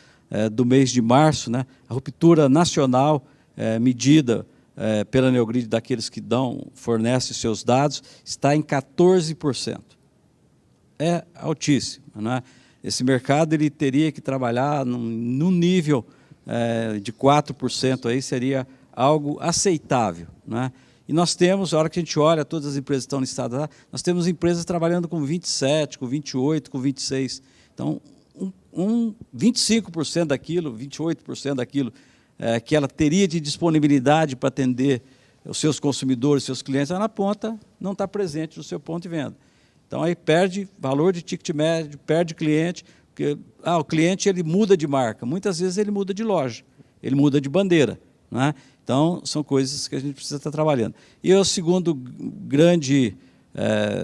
do mês de março, né, a ruptura nacional medida pela Neogrid daqueles que fornecem seus dados, está em 14%. É altíssimo, né? Esse mercado ele teria que trabalhar num nível de 4%, aí seria algo aceitável, né? E nós temos, a hora que a gente olha, todas as empresas que estão listadas lá, nós temos empresas trabalhando com 27%, com 28%, com 26%. Então, 25% daquilo, 28% daquilo que ela teria de disponibilidade para atender os seus consumidores, seus clientes, na ponta não está presente no seu ponto de venda. Então, aí perde valor de ticket médio, perde cliente, porque o cliente ele muda de marca, muitas vezes ele muda de loja, ele muda de bandeira, né? Então, são coisas que a gente precisa estar trabalhando. E o segundo grande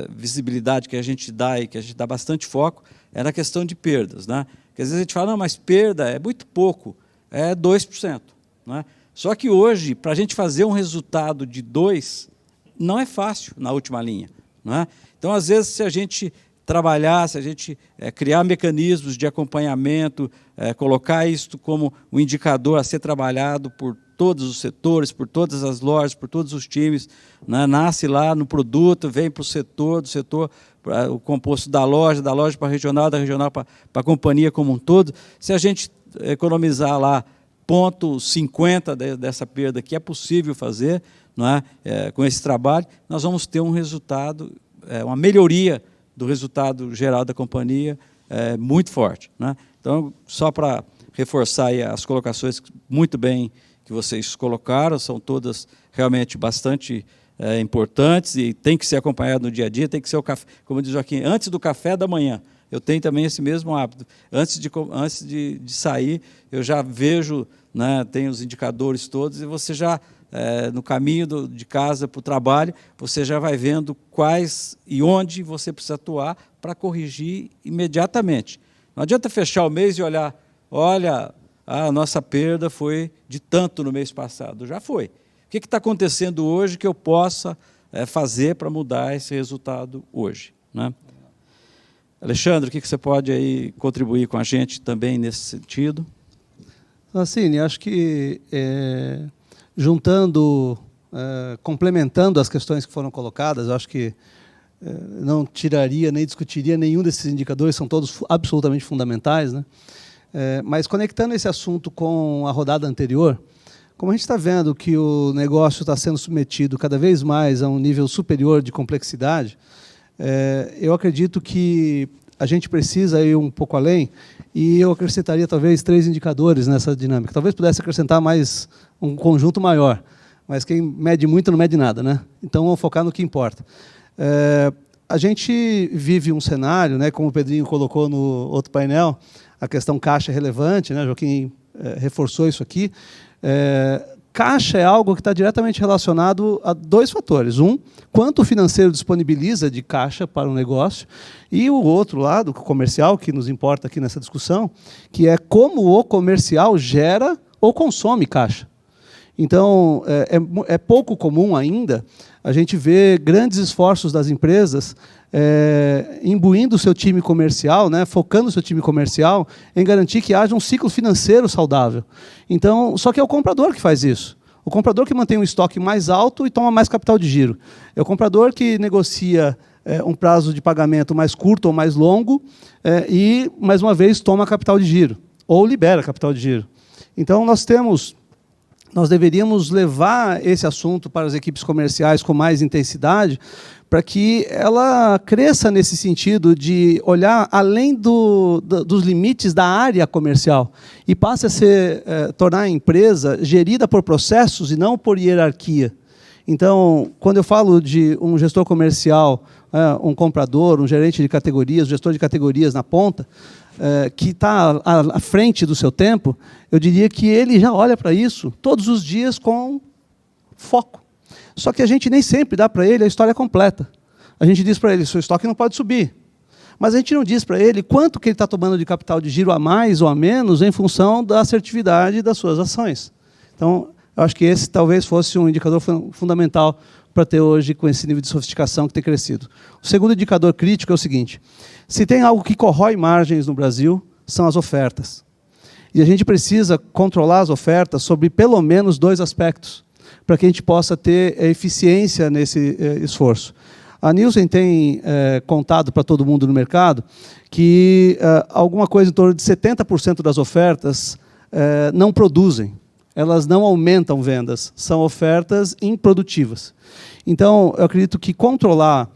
visibilidade que a gente dá e que a gente dá bastante foco é na questão de perdas, né? Porque às vezes a gente fala, não, mas perda é muito pouco, é 2%. Né? Só que hoje, para a gente fazer um resultado de 2%, não é fácil na última linha. Né? Então, às vezes, se a gente trabalhar, se a gente criar mecanismos de acompanhamento, colocar isso como um indicador a ser trabalhado por todos os setores, por todas as lojas, por todos os times, né? Nasce lá no produto, vem para o setor, do setor para o composto da loja para a regional, da regional para a companhia como um todo. Se a gente economizar lá 0,50 dessa perda, que é possível fazer, não é? Com esse trabalho, nós vamos ter um resultado, uma melhoria do resultado geral da companhia muito forte. Né? Então, só para reforçar aí as colocações muito bem que vocês colocaram, são todas realmente bastante importantes e tem que ser acompanhado no dia a dia, tem que ser o café, como diz Joaquim, antes do café da manhã. Eu tenho também esse mesmo hábito. Antes de sair, eu já vejo, né, tenho os indicadores todos, e você já, no caminho de casa para o trabalho, você já vai vendo quais e onde você precisa atuar para corrigir imediatamente. Não adianta fechar o mês e olhar, olha, a nossa perda foi de tanto no mês passado. Já foi. O que está acontecendo hoje que eu possa fazer para mudar esse resultado hoje, né? Alexandre, o que você pode aí contribuir com a gente também nesse sentido? Assim, acho que juntando, complementando as questões que foram colocadas, acho que não tiraria nem discutiria nenhum desses indicadores, são todos absolutamente fundamentais, né? Mas conectando esse assunto com a rodada anterior, como a gente está vendo que o negócio está sendo submetido cada vez mais a um nível superior de complexidade, eu acredito que a gente precisa ir um pouco além, e eu acrescentaria talvez 3 indicadores nessa dinâmica. Talvez pudesse acrescentar mais um conjunto maior, mas quem mede muito não mede nada, né? Então vamos focar no que importa. A gente vive um cenário, né, como o Pedrinho colocou no outro painel, a questão caixa é relevante, né? Joaquim reforçou isso aqui. Caixa é algo que está diretamente relacionado a 2 fatores. Um, quanto o financeiro disponibiliza de caixa para o negócio, e o outro lado, o comercial, que nos importa aqui nessa discussão, que é como o comercial gera ou consome caixa. Então, é pouco comum ainda a gente ver grandes esforços das empresas imbuindo o seu time comercial, né, focando o seu time comercial em garantir que haja um ciclo financeiro saudável. Então, só que é o comprador que faz isso. O comprador que mantém um estoque mais alto e toma mais capital de giro. É o comprador que negocia um prazo de pagamento mais curto ou mais longo e, mais uma vez, toma capital de giro, ou libera capital de giro. Então, nós deveríamos levar esse assunto para as equipes comerciais com mais intensidade, para que ela cresça nesse sentido de olhar além dos limites da área comercial e passe a tornar a empresa gerida por processos e não por hierarquia. Então, quando eu falo de um gestor comercial, um comprador, um gerente de categorias, um gestor de categorias na ponta, que está à frente do seu tempo, eu diria que ele já olha para isso todos os dias com foco. Só que a gente nem sempre dá para ele a história completa. A gente diz para ele, seu estoque não pode subir. Mas a gente não diz para ele quanto que ele está tomando de capital de giro a mais ou a menos em função da assertividade das suas ações. Então, eu acho que esse talvez fosse um indicador fundamental para ter hoje com esse nível de sofisticação que tem crescido. O segundo indicador crítico é o seguinte: se tem algo que corrói margens no Brasil, são as ofertas. E a gente precisa controlar as ofertas sobre pelo menos 2 aspectos, para que a gente possa ter eficiência nesse esforço. A Nielsen tem contado para todo mundo no mercado que alguma coisa em torno de 70% das ofertas não produzem. Elas não aumentam vendas, são ofertas improdutivas. Então, eu acredito que controlar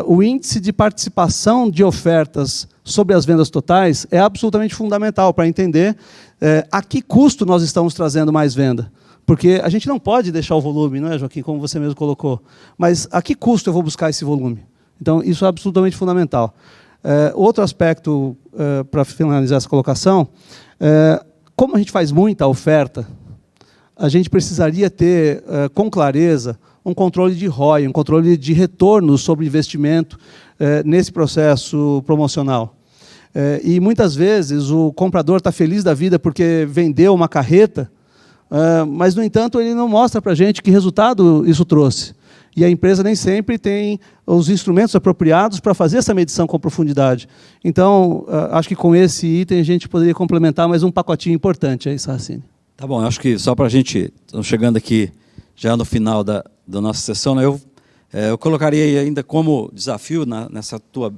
o índice de participação de ofertas sobre as vendas totais é absolutamente fundamental para entender a que custo nós estamos trazendo mais venda. Porque a gente não pode deixar o volume, não é, Joaquim, como você mesmo colocou, mas a que custo eu vou buscar esse volume? Então, isso é absolutamente fundamental. Outro aspecto, para finalizar essa colocação, como a gente faz muita oferta, a gente precisaria ter, com clareza, um controle de ROI, um controle de retorno sobre investimento nesse processo promocional. E, muitas vezes, o comprador está feliz da vida porque vendeu uma carreta, mas, no entanto, ele não mostra para a gente que resultado isso trouxe. E a empresa nem sempre tem os instrumentos apropriados para fazer essa medição com profundidade. Então, acho que com esse item a gente poderia complementar mais um pacotinho importante aí, Sarracini. Tá bom, acho que só para a gente, estamos chegando aqui já no final da nossa sessão, né, eu colocaria ainda como desafio nessa tua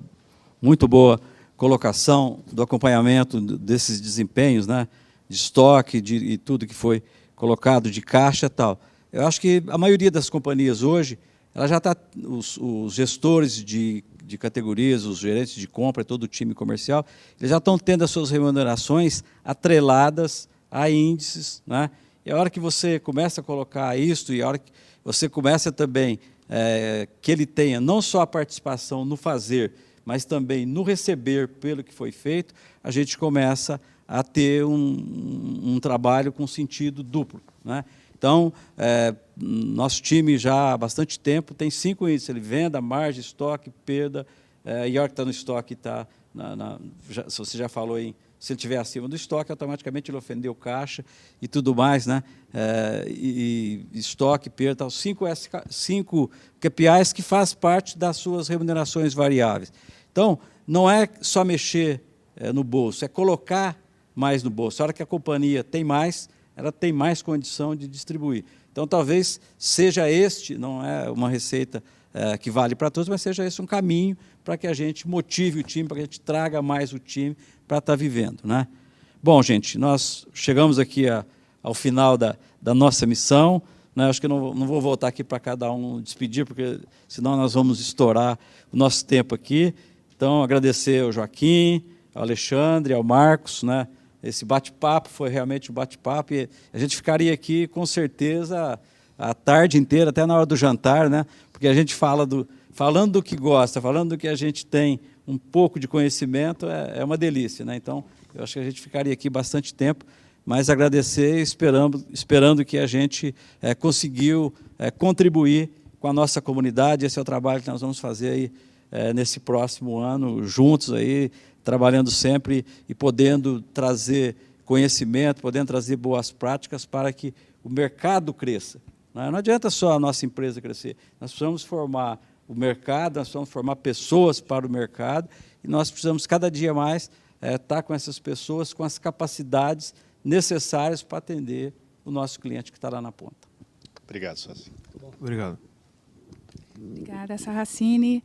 muito boa colocação do acompanhamento desses desempenhos, né, de estoque e tudo que foi colocado, de caixa e tal. Eu acho que a maioria das companhias hoje, ela já está, os gestores de de categorias, os gerentes de compra, todo o time comercial, eles já estão tendo as suas remunerações atreladas a índices, né? E a hora que você começa a colocar isso, e a hora que você começa também que ele tenha não só a participação no fazer, mas também no receber pelo que foi feito, a gente começa a ter um trabalho com sentido duplo, né? Então, nosso time já há bastante tempo tem 5 índices, ele venda, margem, estoque, perda, e a hora que está no estoque, está se você já falou em, se ele estiver acima do estoque, automaticamente ele ofendeu caixa e tudo mais, né? E estoque, perda, tal, 5 KPIs que faz parte das suas remunerações variáveis. Então, não é só mexer no bolso, é colocar mais no bolso. A hora que a companhia tem mais, ela tem mais condição de distribuir. Então, talvez seja não é uma receita que vale para todos, mas seja esse um caminho para que a gente motive o time, para que a gente traga mais o time para estar vivendo, né? Bom, gente, nós chegamos aqui ao final da nossa missão, né? Acho que eu não vou voltar aqui para cada um despedir, porque senão nós vamos estourar o nosso tempo aqui. Então, agradecer ao Joaquim, ao Alexandre, ao Marcos, né? Esse bate-papo foi realmente um bate-papo, e a gente ficaria aqui, com certeza, a tarde inteira, até na hora do jantar, né? Porque a gente falando do que gosta, falando do que a gente tem um pouco de conhecimento, é uma delícia, né? Então, eu acho que a gente ficaria aqui bastante tempo, mas agradecer, esperando que a gente conseguiu contribuir com a nossa comunidade. Esse é o trabalho que nós vamos fazer aí, nesse próximo ano, juntos, aí, trabalhando sempre e podendo trazer conhecimento, podendo trazer boas práticas para que o mercado cresça. Não adianta só a nossa empresa crescer, nós precisamos formar o mercado, nós precisamos formar pessoas para o mercado, e nós precisamos cada dia mais estar com essas pessoas, com as capacidades necessárias para atender o nosso cliente que está lá na ponta. Obrigado, Sarracini. Obrigado. Obrigada, Sarracini.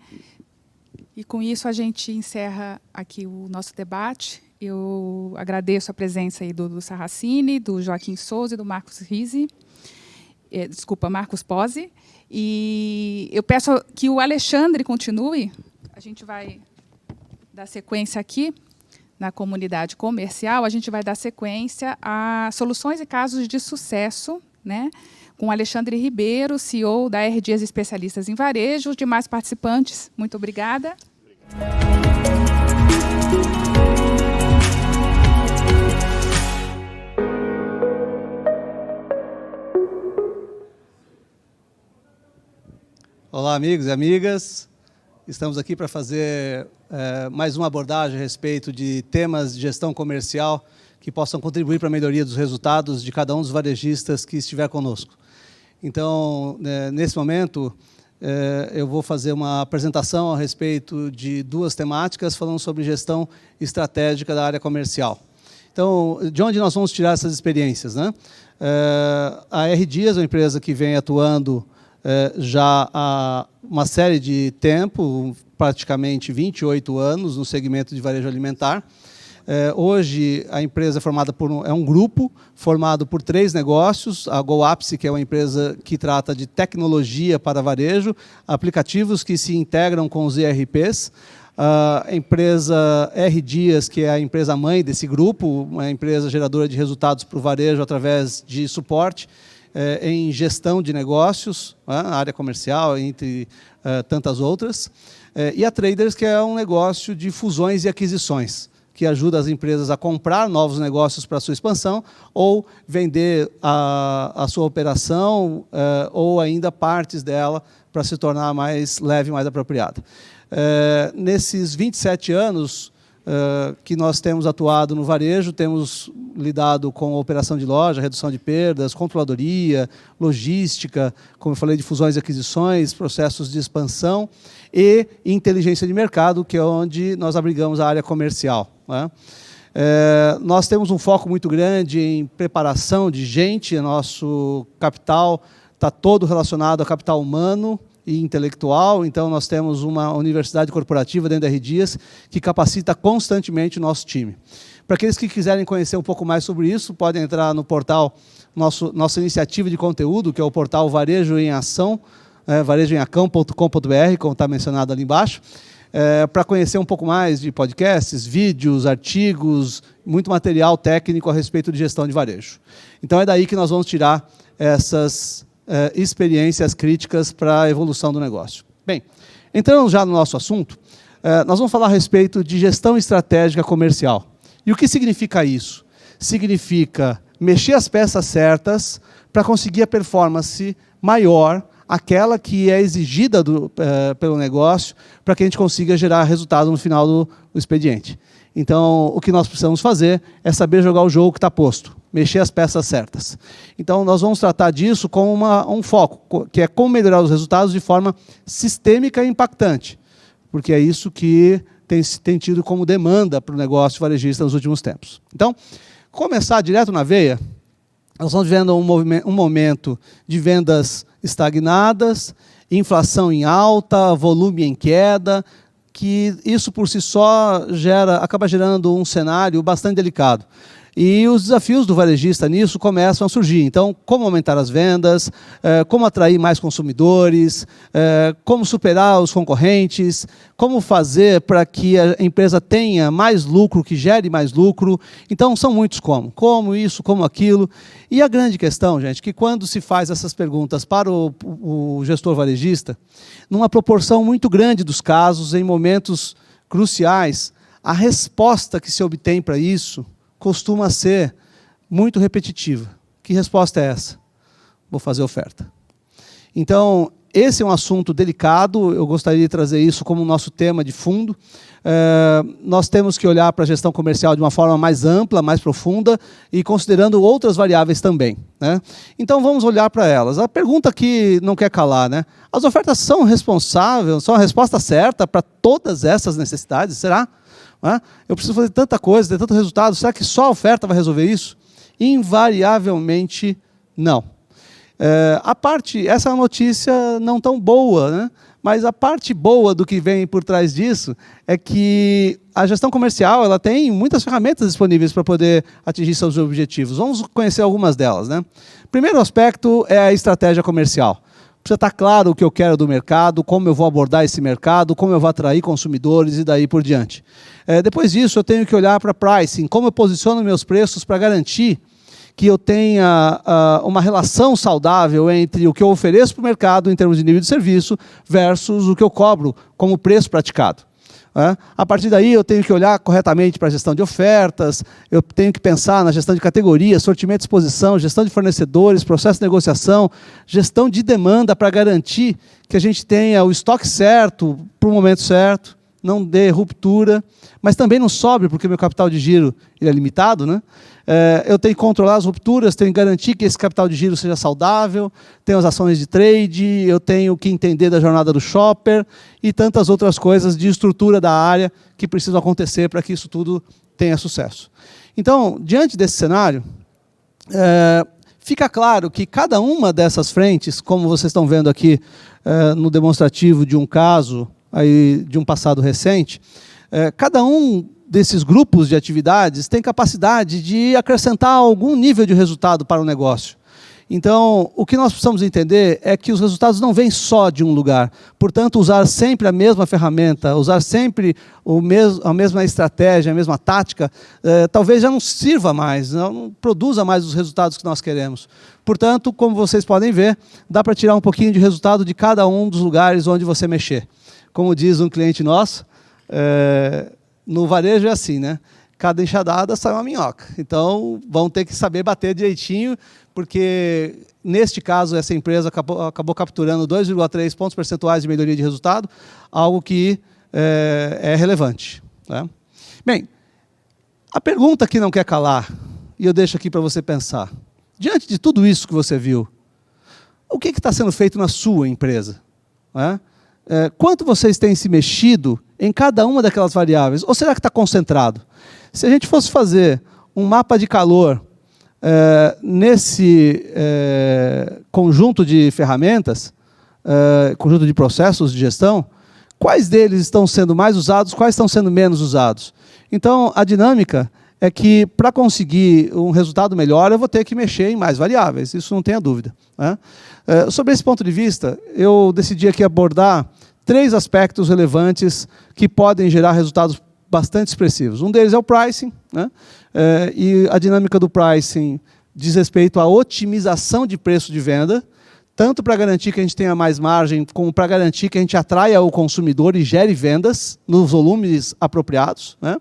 E com isso a gente encerra aqui o nosso debate. Eu agradeço a presença aí do Sarracini, do Joaquim Souza e do Marcos Rizzi. Marcos Pozzi. E eu peço que o Alexandre continue. A gente vai dar sequência aqui na comunidade comercial. A gente vai dar sequência a soluções e casos de sucesso, né? Com Alexandre Ribeiro, CEO da R Dias Especialistas em Varejo. Os demais participantes, muito obrigada. Olá, amigos e amigas. Estamos aqui para fazer mais uma abordagem a respeito de temas de gestão comercial que possam contribuir para a melhoria dos resultados de cada um dos varejistas que estiver conosco. Então, nesse momento, eu vou fazer uma apresentação a respeito de 2 temáticas, falando sobre gestão estratégica da área comercial. Então, de onde nós vamos tirar essas experiências, né? A R Dias é uma empresa que vem atuando já há uma série de tempo, praticamente 28 anos, no segmento de varejo alimentar. Hoje, a empresa é um grupo formado por 3 negócios. A GoApps, que é uma empresa que trata de tecnologia para varejo, aplicativos que se integram com os ERPs. A empresa R Dias, que é a empresa mãe desse grupo, uma empresa geradora de resultados para o varejo através de suporte em gestão de negócios, na área comercial, entre tantas outras. E a Traders, que é um negócio de fusões e aquisições, que ajuda as empresas a comprar novos negócios para a sua expansão ou vender a sua operação ou ainda partes dela para se tornar mais leve e mais apropriada. Nesses 27 anos que nós temos atuado no varejo, temos lidado com a operação de loja, redução de perdas, controladoria, logística, como eu falei, de fusões e aquisições, processos de expansão e inteligência de mercado, que é onde nós abrigamos a área comercial, né? Nós temos um foco muito grande em preparação de gente. Nosso capital está todo relacionado ao capital humano e intelectual. Então, nós temos uma universidade corporativa dentro da R Dias que capacita constantemente o nosso time. Para aqueles que quiserem conhecer um pouco mais sobre isso, podem entrar no portal, nossa iniciativa de conteúdo, que é o portal Varejo em Ação, varejoemacão.com.br, como está mencionado ali embaixo. para conhecer um pouco mais de podcasts, vídeos, artigos, muito material técnico a respeito de gestão de varejo. Então, é daí que nós vamos tirar essas experiências críticas para a evolução do negócio. Bem, entrando já no nosso assunto, nós vamos falar a respeito de gestão estratégica comercial. E o que significa isso? Significa mexer as peças certas para conseguir a performance maior, aquela que é exigida pelo negócio, para que a gente consiga gerar resultado no final do expediente. Então, o que nós precisamos fazer é saber jogar o jogo que está posto, mexer as peças certas. Então, nós vamos tratar disso com um foco, que é como melhorar os resultados de forma sistêmica e impactante, porque é isso que tem tido como demanda para o negócio varejista nos últimos tempos. Então, começar direto na veia, nós estamos vivendo um momento de vendas estagnadas, inflação em alta, volume em queda, que isso por si só acaba gerando um cenário bastante delicado. E os desafios do varejista nisso começam a surgir. Então, como aumentar as vendas, como atrair mais consumidores, como superar os concorrentes, como fazer para que a empresa tenha mais lucro, que gere mais lucro. Então, são muitos como isso, como aquilo. E a grande questão, gente, que quando se faz essas perguntas para o gestor varejista, numa proporção muito grande dos casos, em momentos cruciais, a resposta que se obtém para isso costuma ser muito repetitiva. Que resposta é essa? Vou fazer oferta. Então, esse é um assunto delicado, eu gostaria de trazer isso como nosso tema de fundo. Nós temos que olhar para a gestão comercial de uma forma mais ampla, mais profunda, e considerando outras variáveis também, né? Então, vamos olhar para elas. A pergunta que não quer calar, né? As ofertas são responsáveis, são a resposta certa para todas essas necessidades? Será? Eu preciso fazer tanta coisa, ter tanto resultado, será que só a oferta vai resolver isso? Invariavelmente, não. Essa é uma notícia não tão boa, né? Mas a parte boa do que vem por trás disso é que a gestão comercial ela tem muitas ferramentas disponíveis para poder atingir seus objetivos. Vamos conhecer algumas delas, né? Primeiro aspecto é a estratégia comercial. Precisa estar claro o que eu quero do mercado, como eu vou abordar esse mercado, como eu vou atrair consumidores e daí por diante. Depois disso, eu tenho que olhar para pricing, como eu posiciono meus preços para garantir que eu tenha uma relação saudável entre o que eu ofereço para o mercado em termos de nível de serviço versus o que eu cobro como preço praticado. A partir daí, eu tenho que olhar corretamente para a gestão de ofertas, eu tenho que pensar na gestão de categorias, sortimento de exposição, gestão de fornecedores, processo de negociação, gestão de demanda para garantir que a gente tenha o estoque certo para o momento certo, não dê ruptura, mas também não sobre, porque meu capital de giro ele é limitado, né? Eu tenho que controlar as rupturas, tenho que garantir que esse capital de giro seja saudável, tenho as ações de trade, eu tenho que entender da jornada do shopper e tantas outras coisas de estrutura da área que precisam acontecer para que isso tudo tenha sucesso. Então, diante desse cenário, fica claro que cada uma dessas frentes, como vocês estão vendo aqui no demonstrativo de um caso aí, de um passado recente, cada um desses grupos de atividades tem capacidade de acrescentar algum nível de resultado para o negócio. Então, o que nós precisamos entender é que os resultados não vêm só de um lugar. Portanto, usar sempre a mesma ferramenta, usar sempre a mesma estratégia, a mesma tática, talvez já não sirva mais, não produza mais os resultados que nós queremos. Portanto, como vocês podem ver, dá para tirar um pouquinho de resultado de cada um dos lugares onde você mexer. Como diz um cliente nosso, no varejo é assim, né? Cada enxadada sai uma minhoca. Então, vão ter que saber bater direitinho, porque, neste caso, essa empresa acabou capturando 2,3 pontos percentuais de melhoria de resultado, algo que é relevante, né? Bem, a pergunta que não quer calar, e eu deixo aqui para você pensar, diante de tudo isso que você viu, o que está sendo feito na sua empresa? Né? Quanto vocês têm se mexido em cada uma daquelas variáveis? Ou será que está concentrado? Se a gente fosse fazer um mapa de calor nesse conjunto de ferramentas, conjunto de processos de gestão, quais deles estão sendo mais usados, quais estão sendo menos usados? Então, a dinâmica é que, para conseguir um resultado melhor, eu vou ter que mexer em mais variáveis, isso não tenha dúvida, né? Sobre esse ponto de vista, eu decidi aqui abordar 3 aspectos relevantes que podem gerar resultados bastante expressivos. Um deles é o pricing, né? E a dinâmica do pricing diz respeito à otimização de preço de venda, tanto para garantir que a gente tenha mais margem, como para garantir que a gente atraia o consumidor e gere vendas nos volumes apropriados, né?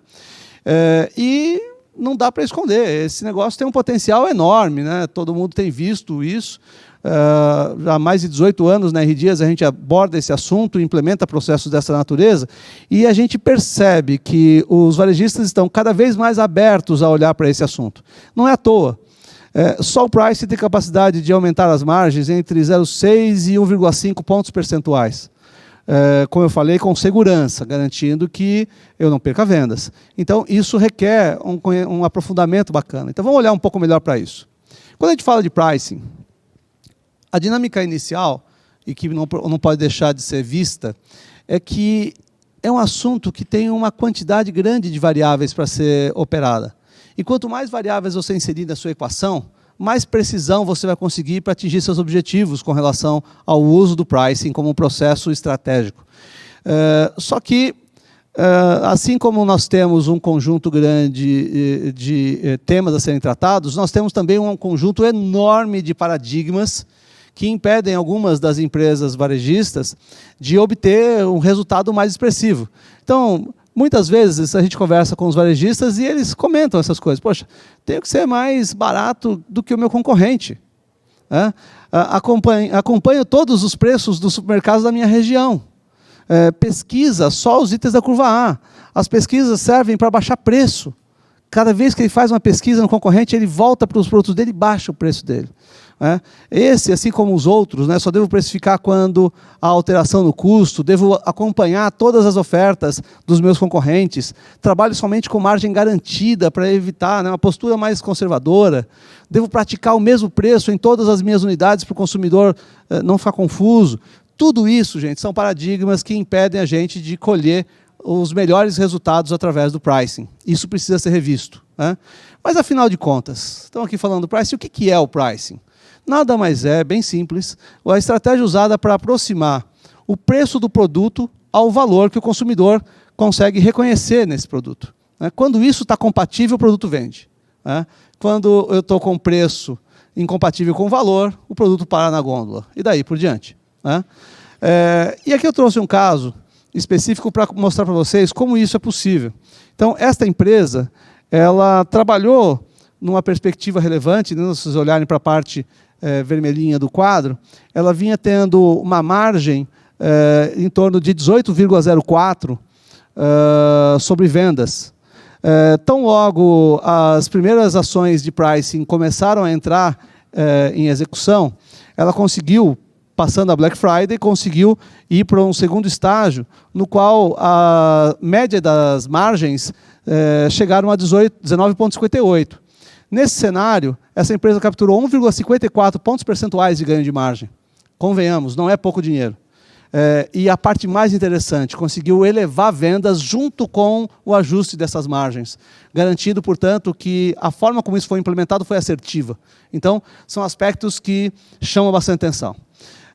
E não dá para esconder, esse negócio tem um potencial enorme, né? Todo mundo tem visto isso. Há mais de 18 anos na R Dias a gente aborda esse assunto, implementa processos dessa natureza, e a gente percebe que os varejistas estão cada vez mais abertos a olhar para esse assunto. Não é à toa. Só o price tem capacidade de aumentar as margens entre 0,6 e 1,5 pontos percentuais. Como eu falei, com segurança, garantindo que eu não perca vendas. Então, isso requer um aprofundamento bacana. Então, vamos olhar um pouco melhor para isso. Quando a gente fala de pricing, a dinâmica inicial, e que não pode deixar de ser vista, é que é um assunto que tem uma quantidade grande de variáveis para ser operada. E quanto mais variáveis você inserir na sua equação, mais precisão você vai conseguir para atingir seus objetivos com relação ao uso do pricing como um processo estratégico. Só que, assim como nós temos um conjunto grande de temas a serem tratados, nós temos também um conjunto enorme de paradigmas que impedem algumas das empresas varejistas de obter um resultado mais expressivo. Então, muitas vezes a gente conversa com os varejistas e eles comentam essas coisas. Poxa, tenho que ser mais barato do que o meu concorrente. Acompanho todos os preços dos supermercados da minha região. Pesquisa só os itens da curva A. As pesquisas servem para baixar preço. Cada vez que ele faz uma pesquisa no concorrente, ele volta para os produtos dele e baixa o preço dele. Esse, assim como os outros, só devo precificar quando há alteração no custo, devo acompanhar todas as ofertas dos meus concorrentes, trabalho somente com margem garantida para evitar uma postura mais conservadora, devo praticar o mesmo preço em todas as minhas unidades para o consumidor não ficar confuso. Tudo isso, gente, são paradigmas que impedem a gente de colher os melhores resultados através do pricing. Isso precisa ser revisto. Mas, afinal de contas, estamos aqui falando do pricing, o que é o pricing? Nada mais é, bem simples, a estratégia usada para aproximar o preço do produto ao valor que o consumidor consegue reconhecer nesse produto. Quando isso está compatível, o produto vende. Quando eu estou com preço incompatível com o valor, o produto para na gôndola. E daí por diante. E aqui eu trouxe um caso específico para mostrar para vocês como isso é possível. Então, esta empresa, ela trabalhou numa perspectiva relevante, se vocês olharem para a parte vermelhinha do quadro, ela vinha tendo uma margem em torno de 18,04 sobre vendas. Tão logo as primeiras ações de pricing começaram a entrar em execução, ela conseguiu, passando a Black Friday, conseguiu ir para um segundo estágio, no qual a média das margens chegaram a 19,58. Nesse cenário, essa empresa capturou 1,54 pontos percentuais de ganho de margem. Convenhamos, não é pouco dinheiro. E a parte mais interessante, conseguiu elevar vendas junto com o ajuste dessas margens, garantindo, portanto, que a forma como isso foi implementado foi assertiva. Então, são aspectos que chamam bastante atenção.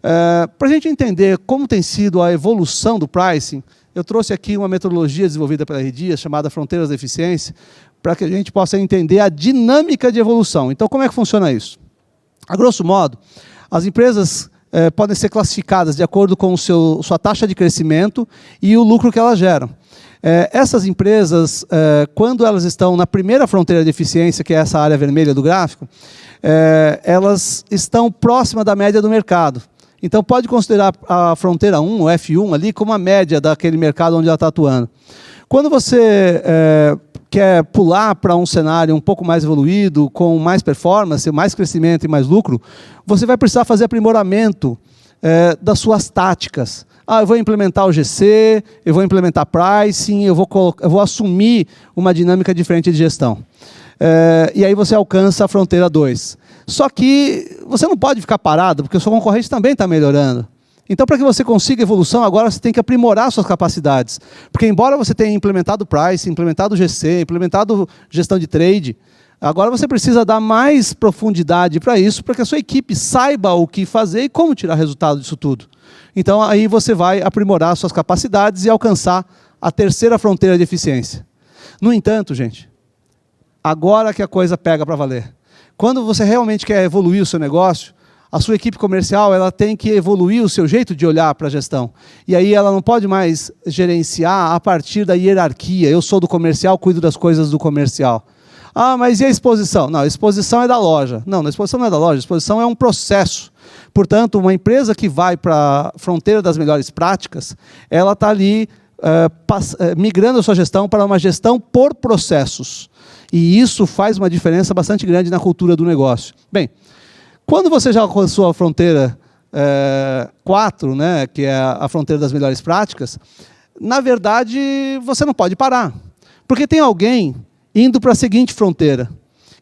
Para a gente entender como tem sido a evolução do pricing, eu trouxe aqui uma metodologia desenvolvida pela R Dias, chamada Fronteiras da Eficiência, para que a gente possa entender a dinâmica de evolução. Então, como é que funciona isso? A grosso modo, as empresas podem ser classificadas de acordo com sua taxa de crescimento e o lucro que elas geram. Essas empresas, quando elas estão na primeira fronteira de eficiência, que é essa área vermelha do gráfico, elas estão próximas da média do mercado. Então, pode considerar a fronteira 1, o F1, ali, como a média daquele mercado onde ela está atuando. Quando você quer pular para um cenário um pouco mais evoluído, com mais performance, mais crescimento e mais lucro, você vai precisar fazer aprimoramento das suas táticas. Eu vou implementar o GC, eu vou implementar pricing, eu vou assumir uma dinâmica diferente de gestão. E aí você alcança a fronteira 2. Só que você não pode ficar parado, porque o seu concorrente também está melhorando. Então, para que você consiga evolução, agora você tem que aprimorar suas capacidades. Porque, embora você tenha implementado price, implementado GC, implementado gestão de trade, Agora você precisa dar mais profundidade para isso, para que a sua equipe saiba o que fazer e como tirar resultado disso tudo. Então, aí você vai aprimorar suas capacidades e alcançar a terceira fronteira de eficiência. No entanto, gente, agora que a coisa pega para valer. Quando você realmente quer evoluir o seu negócio, a sua equipe comercial ela tem que evoluir o seu jeito de olhar para a gestão. E aí ela não pode mais gerenciar a partir da hierarquia. Eu sou do comercial, cuido das coisas do comercial. Ah, mas e a exposição? Não, a exposição é da loja. Não, a exposição não é da loja, a exposição é um processo. Portanto, uma empresa que vai para a fronteira das melhores práticas, ela está ali migrando a sua gestão para uma gestão por processos. E isso faz uma diferença bastante grande na cultura do negócio. Bem, quando você já alcançou a fronteira 4, né, que é a fronteira das melhores práticas, na verdade, você não pode parar. Porque tem alguém indo para a seguinte fronteira,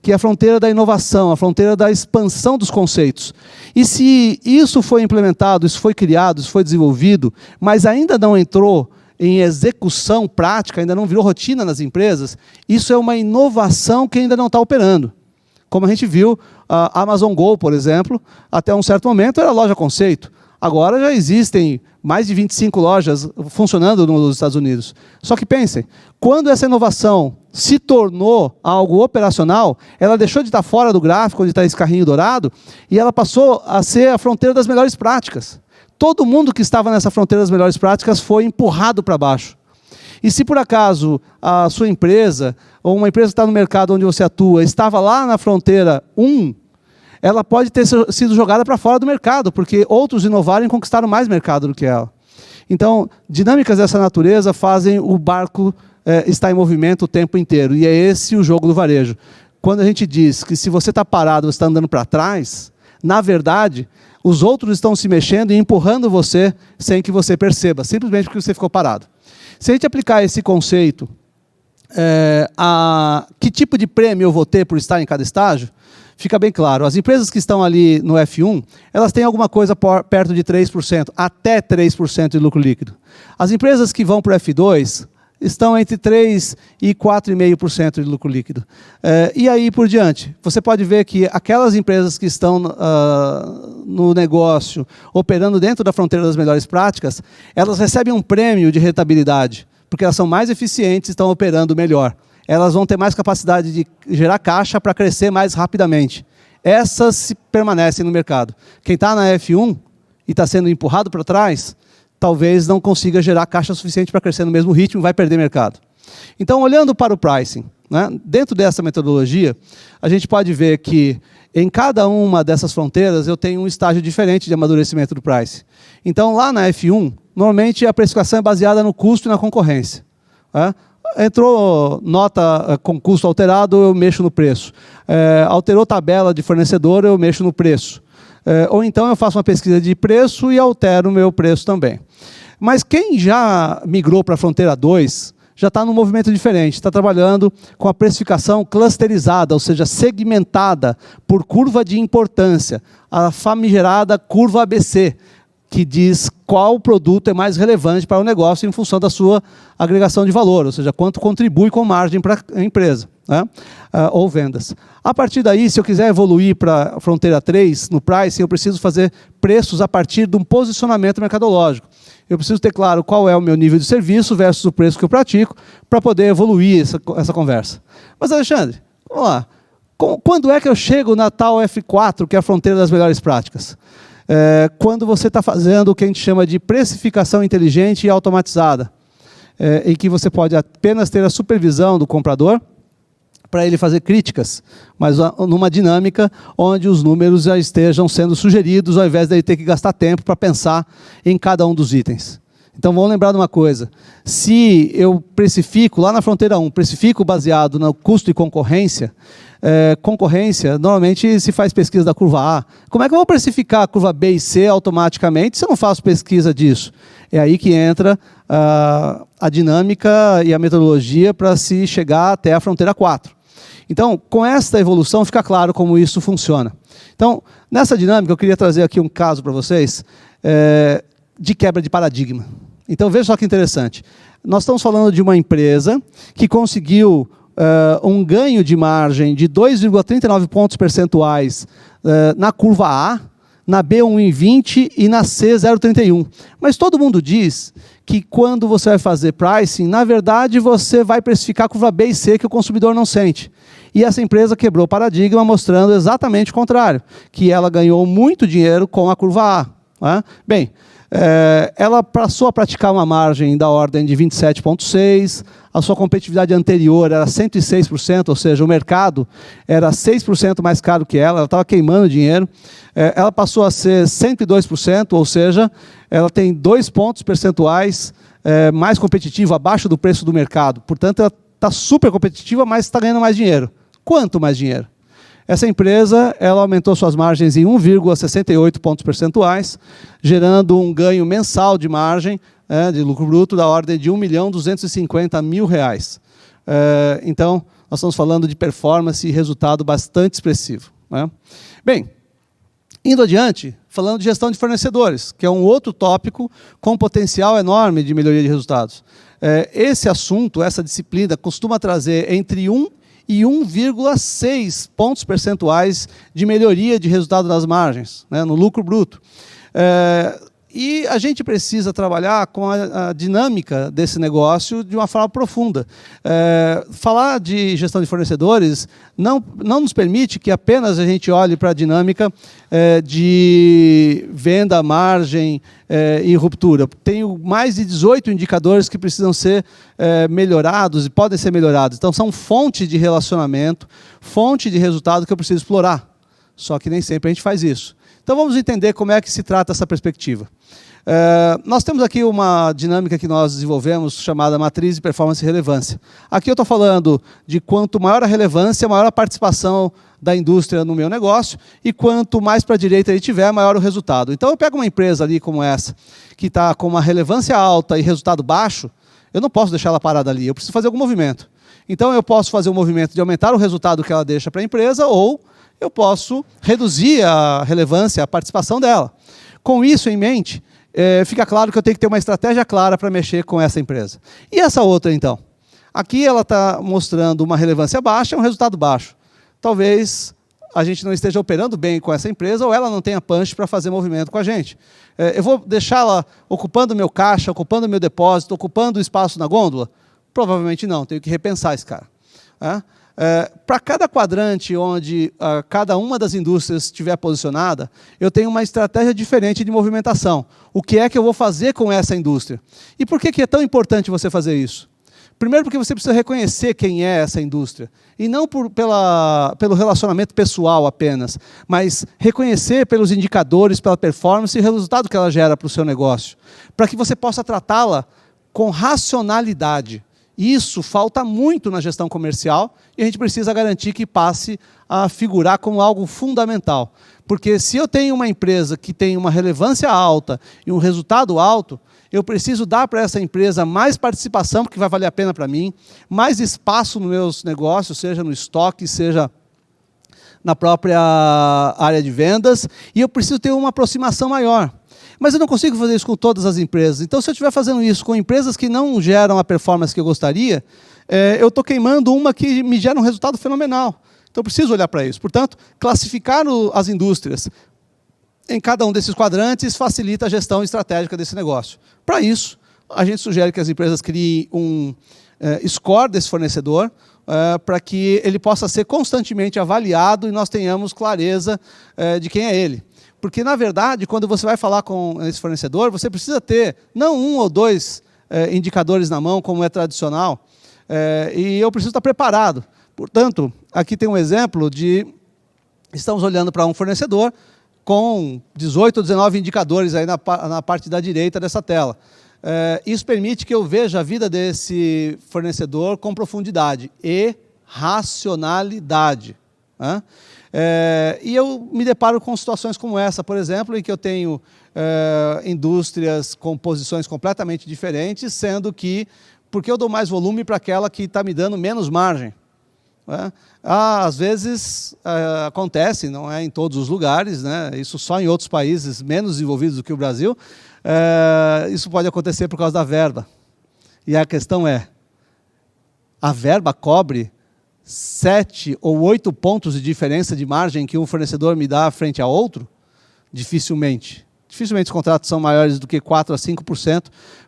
que é a fronteira da inovação, a fronteira da expansão dos conceitos. E se isso foi implementado, isso foi criado, isso foi desenvolvido, mas ainda não entrou em execução prática, ainda não virou rotina nas empresas, isso é uma inovação que ainda não está operando. Como a gente viu, a Amazon Go, por exemplo, até um certo momento era loja conceito. Agora já existem mais de 25 lojas funcionando nos Estados Unidos. Só que pensem, quando essa inovação se tornou algo operacional, ela deixou de estar fora do gráfico, onde está esse carrinho dourado, e ela passou a ser a fronteira das melhores práticas. Todo mundo que estava nessa fronteira das melhores práticas foi empurrado para baixo. E se por acaso a sua empresa, ou uma empresa que está no mercado onde você atua, estava lá na fronteira 1, ela pode ter sido jogada para fora do mercado, porque outros inovaram e conquistaram mais mercado do que ela. Então, dinâmicas dessa natureza fazem o barco estar em movimento o tempo inteiro, e é esse o jogo do varejo. Quando a gente diz que se você está parado, você está andando para trás, na verdade, os outros estão se mexendo e empurrando você sem que você perceba, simplesmente porque você ficou parado. Se a gente aplicar esse conceito, que tipo de prêmio eu vou ter por estar em cada estágio, fica bem claro. As empresas que estão ali no F1, elas têm alguma coisa perto de 3%, até 3% de lucro líquido. As empresas que vão para o F2 estão entre 3% e 4,5% de lucro líquido. E aí por diante. Você pode ver que aquelas empresas que estão no negócio, operando dentro da fronteira das melhores práticas, elas recebem um prêmio de rentabilidade, porque elas são mais eficientes e estão operando melhor. Elas vão ter mais capacidade de gerar caixa para crescer mais rapidamente. Essas permanecem no mercado. Quem está na F1 e está sendo empurrado para trás, talvez não consiga gerar caixa suficiente para crescer no mesmo ritmo e vai perder mercado. Então, olhando para o pricing, né, dentro dessa metodologia, a gente pode ver que em cada uma dessas fronteiras eu tenho um estágio diferente de amadurecimento do pricing. Então, lá na F1, normalmente a precificação é baseada no custo e na concorrência. Entrou nota com custo alterado, eu mexo no preço. Alterou tabela de fornecedor, eu mexo no preço. Ou então eu faço uma pesquisa de preço e altero o meu preço também. Mas quem já migrou para a fronteira 2, já está num movimento diferente, está trabalhando com a precificação clusterizada, ou seja, segmentada por curva de importância, a famigerada curva ABC, que diz qual produto é mais relevante para o negócio em função da sua agregação de valor, ou seja, quanto contribui com margem para a empresa, né? Ou vendas. A partir daí, se eu quiser evoluir para a fronteira 3, no pricing, eu preciso fazer preços a partir de um posicionamento mercadológico. Eu preciso ter claro qual é o meu nível de serviço versus o preço que eu pratico para poder evoluir essa conversa. Mas, Alexandre, vamos lá. Quando é que eu chego na tal F4, que é a fronteira das melhores práticas? Quando você está fazendo o que a gente chama de precificação inteligente e automatizada, em que você pode apenas ter a supervisão do comprador para ele fazer críticas, mas numa dinâmica onde os números já estejam sendo sugeridos, ao invés de ele ter que gastar tempo para pensar em cada um dos itens. Então, vamos lembrar de uma coisa. Se eu precifico, lá na fronteira 1, precifico baseado no custo e concorrência, normalmente se faz pesquisa da curva A. Como é que eu vou precificar a curva B e C automaticamente se eu não faço pesquisa disso? É aí que entra a dinâmica e a metodologia para se chegar até a fronteira 4. Então, com esta evolução, fica claro como isso funciona. Então, nessa dinâmica, eu queria trazer aqui um caso para vocês de quebra de paradigma. Então, veja só que interessante. Nós estamos falando de uma empresa que conseguiu um ganho de margem de 2,39 pontos percentuais na curva A, na B 1,20 e na C 0,31. Mas todo mundo diz que quando você vai fazer pricing, na verdade você vai precificar a curva B e C que o consumidor não sente. E essa empresa quebrou o paradigma mostrando exatamente o contrário, que ela ganhou muito dinheiro com a curva A. Né? Bem, ela passou a praticar uma margem da ordem de 27,6%, a sua competitividade anterior era 106%, ou seja, o mercado era 6% mais caro que ela estava queimando dinheiro. Ela passou a ser 102%, ou seja, ela tem 2 pontos percentuais mais competitiva, abaixo do preço do mercado. Portanto, ela está super competitiva, mas está ganhando mais dinheiro. Quanto mais dinheiro? Essa empresa ela aumentou suas margens em 1,68 pontos percentuais, gerando um ganho mensal de margem, de lucro bruto, da ordem de R$1.250.000. Então, nós estamos falando de performance e resultado bastante expressivo. Né? Bem, indo adiante, falando de gestão de fornecedores, que é um outro tópico com potencial enorme de melhoria de resultados. Esse assunto, essa disciplina, costuma trazer entre 1 e 1,6 pontos percentuais de melhoria de resultado das margens, né, no lucro bruto. E a gente precisa trabalhar com a dinâmica desse negócio de uma forma profunda. Falar de gestão de fornecedores não nos permite que apenas a gente olhe para a dinâmica de venda, margem e ruptura. Tenho mais de 18 indicadores que precisam ser melhorados e podem ser melhorados. Então, são fonte de relacionamento, fonte de resultado que eu preciso explorar. Só que nem sempre a gente faz isso. Então, vamos entender como é que se trata essa perspectiva. Nós temos aqui uma dinâmica que nós desenvolvemos chamada matriz de performance e relevância. Aqui eu estou falando de quanto maior a relevância, maior a participação da indústria no meu negócio, e quanto mais para a direita ele tiver, maior o resultado. Então, eu pego uma empresa ali como essa, que está com uma relevância alta e resultado baixo, eu não posso deixar ela parada ali, eu preciso fazer algum movimento. Então, eu posso fazer um movimento de aumentar o resultado que ela deixa para a empresa, ou eu posso reduzir a relevância, a participação dela. Com isso em mente, fica claro que eu tenho que ter uma estratégia clara para mexer com essa empresa. E essa outra, então? Aqui ela está mostrando uma relevância baixa e um resultado baixo. Talvez a gente não esteja operando bem com essa empresa ou ela não tenha punch para fazer movimento com a gente. Eu vou deixá-la ocupando o meu caixa, ocupando o meu depósito, ocupando o espaço na gôndola? Provavelmente não, tenho que repensar esse cara. Para cada quadrante onde cada uma das indústrias estiver posicionada, eu tenho uma estratégia diferente de movimentação. O que é que eu vou fazer com essa indústria? E por que é tão importante você fazer isso? Primeiro, porque você precisa reconhecer quem é essa indústria. E não pelo relacionamento pessoal apenas, mas reconhecer pelos indicadores, pela performance e resultado que ela gera para o seu negócio. Para que você possa tratá-la com racionalidade. Isso falta muito na gestão comercial e a gente precisa garantir que passe a figurar como algo fundamental. Porque se eu tenho uma empresa que tem uma relevância alta e um resultado alto, eu preciso dar para essa empresa mais participação, porque vai valer a pena para mim, mais espaço nos meus negócios, seja no estoque, seja na própria área de vendas, e eu preciso ter uma aproximação maior. Mas eu não consigo fazer isso com todas as empresas. Então, se eu estiver fazendo isso com empresas que não geram a performance que eu gostaria, eu estou queimando uma que me gera um resultado fenomenal. Então, eu preciso olhar para isso. Portanto, classificar as indústrias em cada um desses quadrantes facilita a gestão estratégica desse negócio. Para isso, a gente sugere que as empresas criem um score desse fornecedor, para que ele possa ser constantemente avaliado e nós tenhamos clareza de quem é ele. Porque, na verdade, quando você vai falar com esse fornecedor, você precisa ter não 1 ou 2 indicadores na mão, como é tradicional, e eu preciso estar preparado. Portanto, aqui tem um exemplo de... Estamos olhando para um fornecedor com 18 ou 19 indicadores aí na parte da direita dessa tela. Isso permite que eu veja a vida desse fornecedor com profundidade e racionalidade. E eu me deparo com situações como essa, por exemplo, em que eu tenho indústrias com posições completamente diferentes, sendo que, porque eu dou mais volume para aquela que está me dando menos margem. Às vezes acontece, não é em todos os lugares, né? Isso só em outros países menos desenvolvidos do que o Brasil, isso pode acontecer por causa da verba. E a questão é, a verba cobre 7 ou 8 pontos de diferença de margem que um fornecedor me dá frente a outro? Dificilmente. Dificilmente os contratos são maiores do que 4 a 5%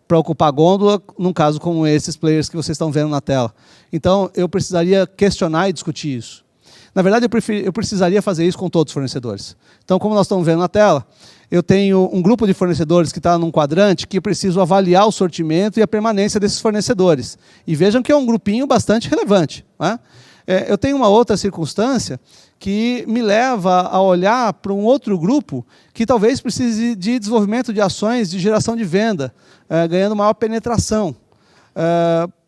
para ocupar gôndola, num caso como esses players que vocês estão vendo na tela. Então, eu precisaria questionar e discutir isso. Na verdade, eu precisaria fazer isso com todos os fornecedores. Então, como nós estamos vendo na tela, eu tenho um grupo de fornecedores que está num quadrante que eu preciso avaliar o sortimento e a permanência desses fornecedores. E vejam que é um grupinho bastante relevante, né? Eu tenho uma outra circunstância que me leva a olhar para um outro grupo que talvez precise de desenvolvimento de ações de geração de venda, ganhando maior penetração.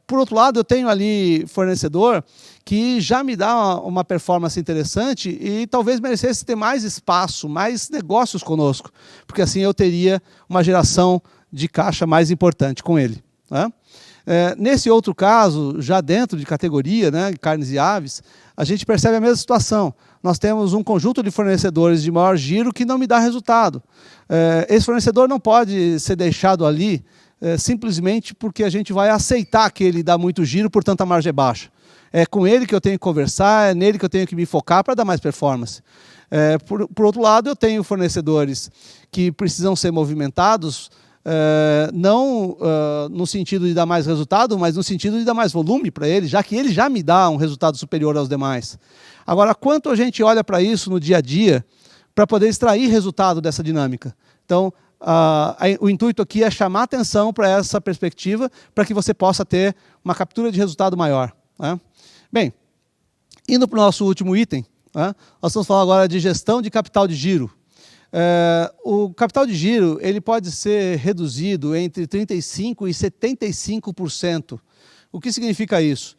Por outro lado, eu tenho ali fornecedor que já me dá uma performance interessante e talvez merecesse ter mais espaço, mais negócios conosco, porque assim eu teria uma geração de caixa mais importante com ele, né? Nesse outro caso, já dentro de categoria, né, carnes e aves, a gente percebe a mesma situação. Nós temos um conjunto de fornecedores de maior giro que não me dá resultado. Esse fornecedor não pode ser deixado ali simplesmente porque a gente vai aceitar que ele dá muito giro, portanto a margem é baixa. É com ele que eu tenho que conversar, é nele que eu tenho que me focar para dar mais performance. Por outro lado, eu tenho fornecedores que precisam ser movimentados, não no sentido de dar mais resultado, mas no sentido de dar mais volume para ele, já que ele já me dá um resultado superior aos demais. Agora, quanto a gente olha para isso no dia a dia para poder extrair resultado dessa dinâmica? Então, o intuito aqui é chamar atenção para essa perspectiva, para que você possa ter uma captura de resultado maior, né? Bem, indo para o nosso último item, né, nós estamos falando agora de gestão de capital de giro. O capital de giro ele pode ser reduzido entre 35% e 75%. O que significa isso?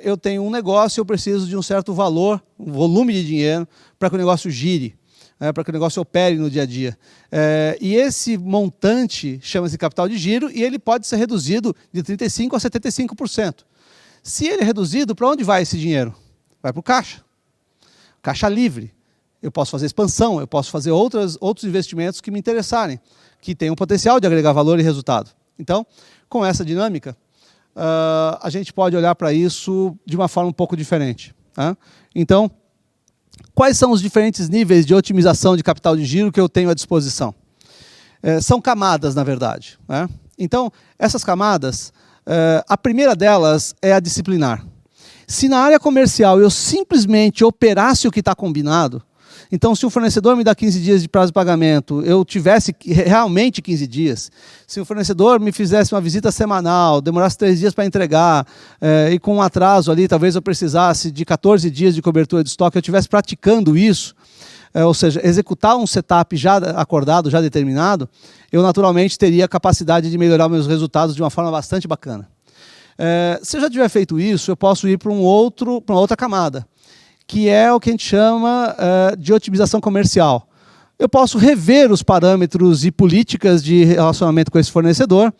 Eu tenho um negócio, eu preciso de um certo valor, um volume de dinheiro, para que o negócio gire, para que o negócio opere no dia a dia. E esse montante chama-se capital de giro e ele pode ser reduzido de 35% a 75%. Se ele é reduzido, para onde vai esse dinheiro? Vai para o caixa. Caixa livre. Eu posso fazer expansão, eu posso fazer outros investimentos que me interessarem, que tenham um potencial de agregar valor e resultado. Então, com essa dinâmica, a gente pode olhar para isso de uma forma um pouco diferente, tá? Então, quais são os diferentes níveis de otimização de capital de giro que eu tenho à disposição? São camadas, na verdade, né? Então, essas camadas, a primeira delas é a disciplinar. Se na área comercial eu simplesmente operasse o que está combinado, então, se o fornecedor me dá 15 dias de prazo de pagamento, eu tivesse realmente 15 dias. Se o fornecedor me fizesse uma visita semanal, demorasse 3 dias para entregar, e com um atraso ali, talvez eu precisasse de 14 dias de cobertura de estoque, eu estivesse praticando isso, ou seja, executar um setup já acordado, já determinado, eu naturalmente teria a capacidade de melhorar meus resultados de uma forma bastante bacana. Se eu já tiver feito isso, eu posso ir para uma outra camada, que é o que a gente chama de otimização comercial. Eu posso rever os parâmetros e políticas de relacionamento com esse fornecedor,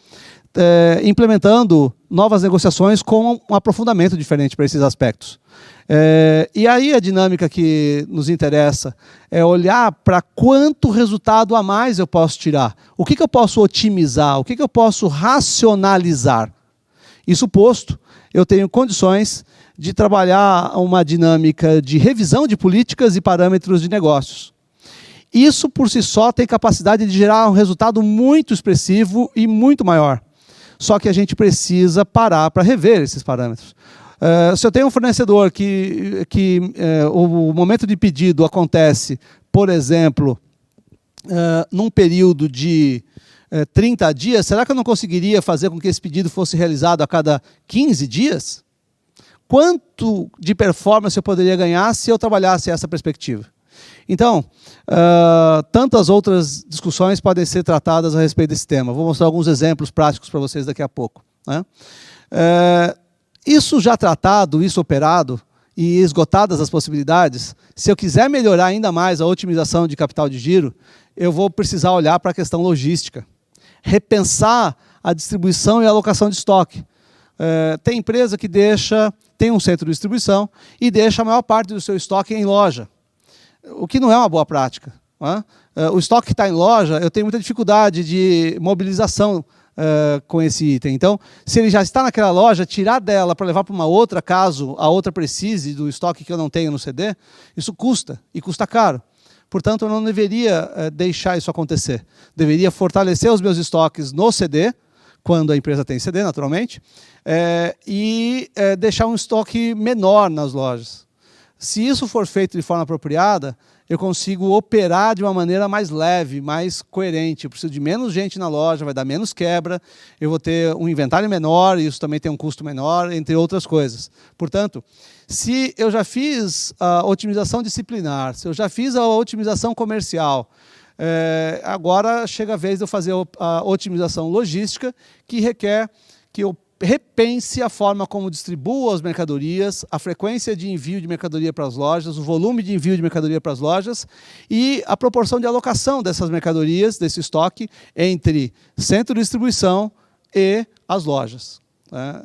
implementando novas negociações com um aprofundamento diferente para esses aspectos. E aí a dinâmica que nos interessa é olhar para quanto resultado a mais eu posso tirar. O que eu posso otimizar? O que eu posso racionalizar? Isso posto, eu tenho condições de trabalhar uma dinâmica de revisão de políticas e parâmetros de negócios. Isso, por si só, tem capacidade de gerar um resultado muito expressivo e muito maior. Só que a gente precisa parar para rever esses parâmetros. Se eu tenho um fornecedor que o momento de pedido acontece, por exemplo, num período de 30 dias, será que eu não conseguiria fazer com que esse pedido fosse realizado a cada 15 dias? Quanto de performance eu poderia ganhar se eu trabalhasse essa perspectiva? Então, tantas outras discussões podem ser tratadas a respeito desse tema. Vou mostrar alguns exemplos práticos para vocês daqui a pouco, né? Isso já tratado, isso operado e esgotadas as possibilidades, se eu quiser melhorar ainda mais a otimização de capital de giro, eu vou precisar olhar para a questão logística, repensar a distribuição e a alocação de estoque. Tem empresa que tem um centro de distribuição e deixa a maior parte do seu estoque em loja, o que não é uma boa prática, né? O estoque que está em loja, eu tenho muita dificuldade de mobilização com esse item. Então, se ele já está naquela loja, tirar dela para levar para uma outra, caso a outra precise do estoque que eu não tenho no CD, isso custa, e custa caro. Portanto, eu não deveria deixar isso acontecer. Deveria fortalecer os meus estoques no CD, quando a empresa tem CD, naturalmente, e deixar um estoque menor nas lojas. Se isso for feito de forma apropriada, eu consigo operar de uma maneira mais leve, mais coerente. Eu preciso de menos gente na loja, vai dar menos quebra, eu vou ter um inventário menor, isso também tem um custo menor, entre outras coisas. Portanto, se eu já fiz a otimização disciplinar, se eu já fiz a otimização comercial, agora chega a vez de eu fazer a otimização logística, que requer que eu repense a forma como distribuo as mercadorias, a frequência de envio de mercadoria para as lojas, o volume de envio de mercadoria para as lojas e a proporção de alocação dessas mercadorias, desse estoque, entre centro de distribuição e as lojas.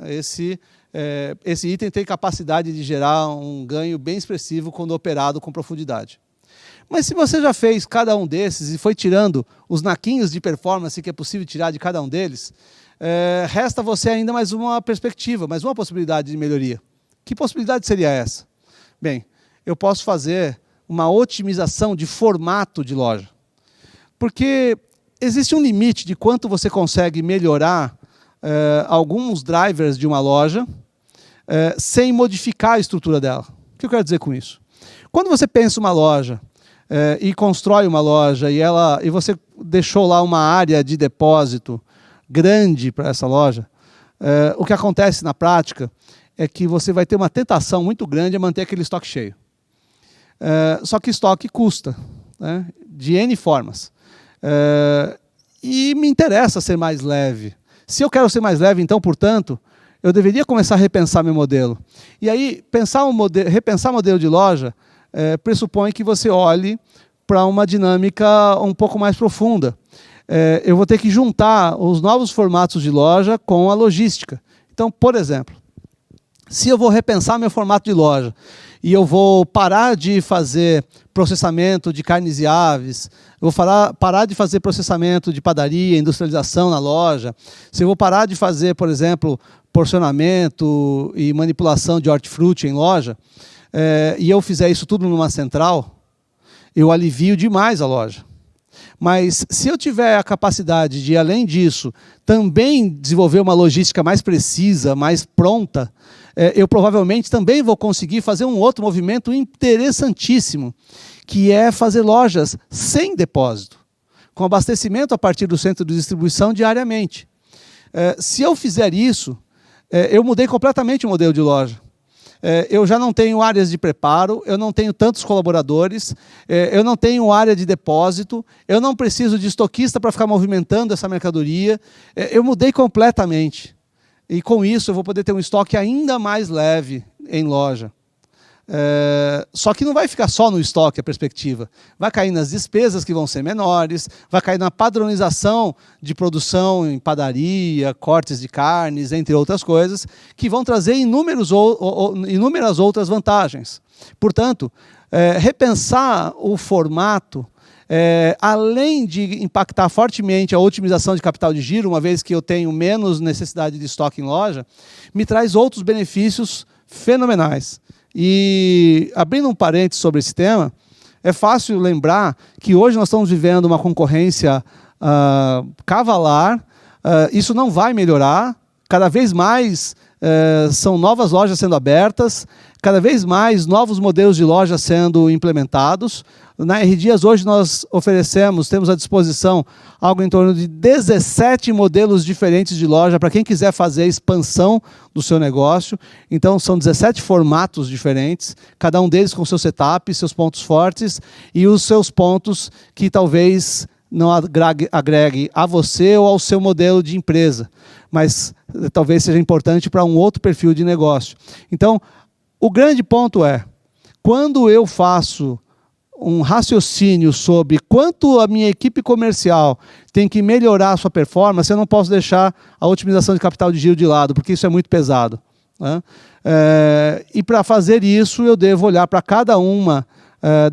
Esse item tem capacidade de gerar um ganho bem expressivo quando operado com profundidade. Mas se você já fez cada um desses e foi tirando os naquinhos de performance que é possível tirar de cada um deles, resta você ainda mais uma perspectiva, mais uma possibilidade de melhoria. Que possibilidade seria essa? Bem, eu posso fazer uma otimização de formato de loja. Porque existe um limite de quanto você consegue melhorar alguns drivers de uma loja sem modificar a estrutura dela. O que eu quero dizer com isso? Quando você pensa uma loja e constrói uma loja e você deixou lá uma área de depósito grande para essa loja, o que acontece na prática é que você vai ter uma tentação muito grande a manter aquele estoque cheio. Só que estoque custa, né, de N formas. E me interessa ser mais leve. Se eu quero ser mais leve, então, portanto, eu deveria começar a repensar meu modelo. E aí, repensar o modelo de loja pressupõe que você olhe para uma dinâmica um pouco mais profunda. Eu vou ter que juntar os novos formatos de loja com a logística. Então, por exemplo, se eu vou repensar meu formato de loja e eu vou parar de fazer processamento de carnes e aves, eu vou parar de fazer processamento de padaria, industrialização na loja, se eu vou parar de fazer, por exemplo, porcionamento e manipulação de hortifruti em loja, e eu fizer isso tudo numa central, eu alivio demais a loja. Mas se eu tiver a capacidade de, além disso, também desenvolver uma logística mais precisa, mais pronta, eu provavelmente também vou conseguir fazer um outro movimento interessantíssimo, que é fazer lojas sem depósito, com abastecimento a partir do centro de distribuição diariamente. Se eu fizer isso, eu mudei completamente o modelo de loja. Eu já não tenho áreas de preparo, eu não tenho tantos colaboradores, eu não tenho área de depósito, eu não preciso de estoquista para ficar movimentando essa mercadoria. Eu mudei completamente. E com isso eu vou poder ter um estoque ainda mais leve em loja. Só que não vai ficar só no estoque a perspectiva. Vai cair nas despesas que vão ser menores, vai cair na padronização de produção em padaria, cortes de carnes, entre outras coisas, que vão trazer inúmeras outras vantagens. Portanto, repensar o formato, além de impactar fortemente a otimização de capital de giro, uma vez que eu tenho menos necessidade de estoque em loja, me traz outros benefícios fenomenais. E, abrindo um parênteses sobre esse tema, é fácil lembrar que hoje nós estamos vivendo uma concorrência cavalar, isso não vai melhorar, cada vez mais são novas lojas sendo abertas, cada vez mais novos modelos de loja sendo implementados. Na R Dias hoje nós temos à disposição algo em torno de 17 modelos diferentes de loja para quem quiser fazer a expansão do seu negócio. Então são 17 formatos diferentes, cada um deles com seu setup, seus pontos fortes e os seus pontos que talvez não agregue a você ou ao seu modelo de empresa, mas talvez seja importante para um outro perfil de negócio. Então, o grande ponto é, quando eu faço um raciocínio sobre quanto a minha equipe comercial tem que melhorar a sua performance, eu não posso deixar a otimização de capital de giro de lado, porque isso é muito pesado, né? E para fazer isso, eu devo olhar para cada uma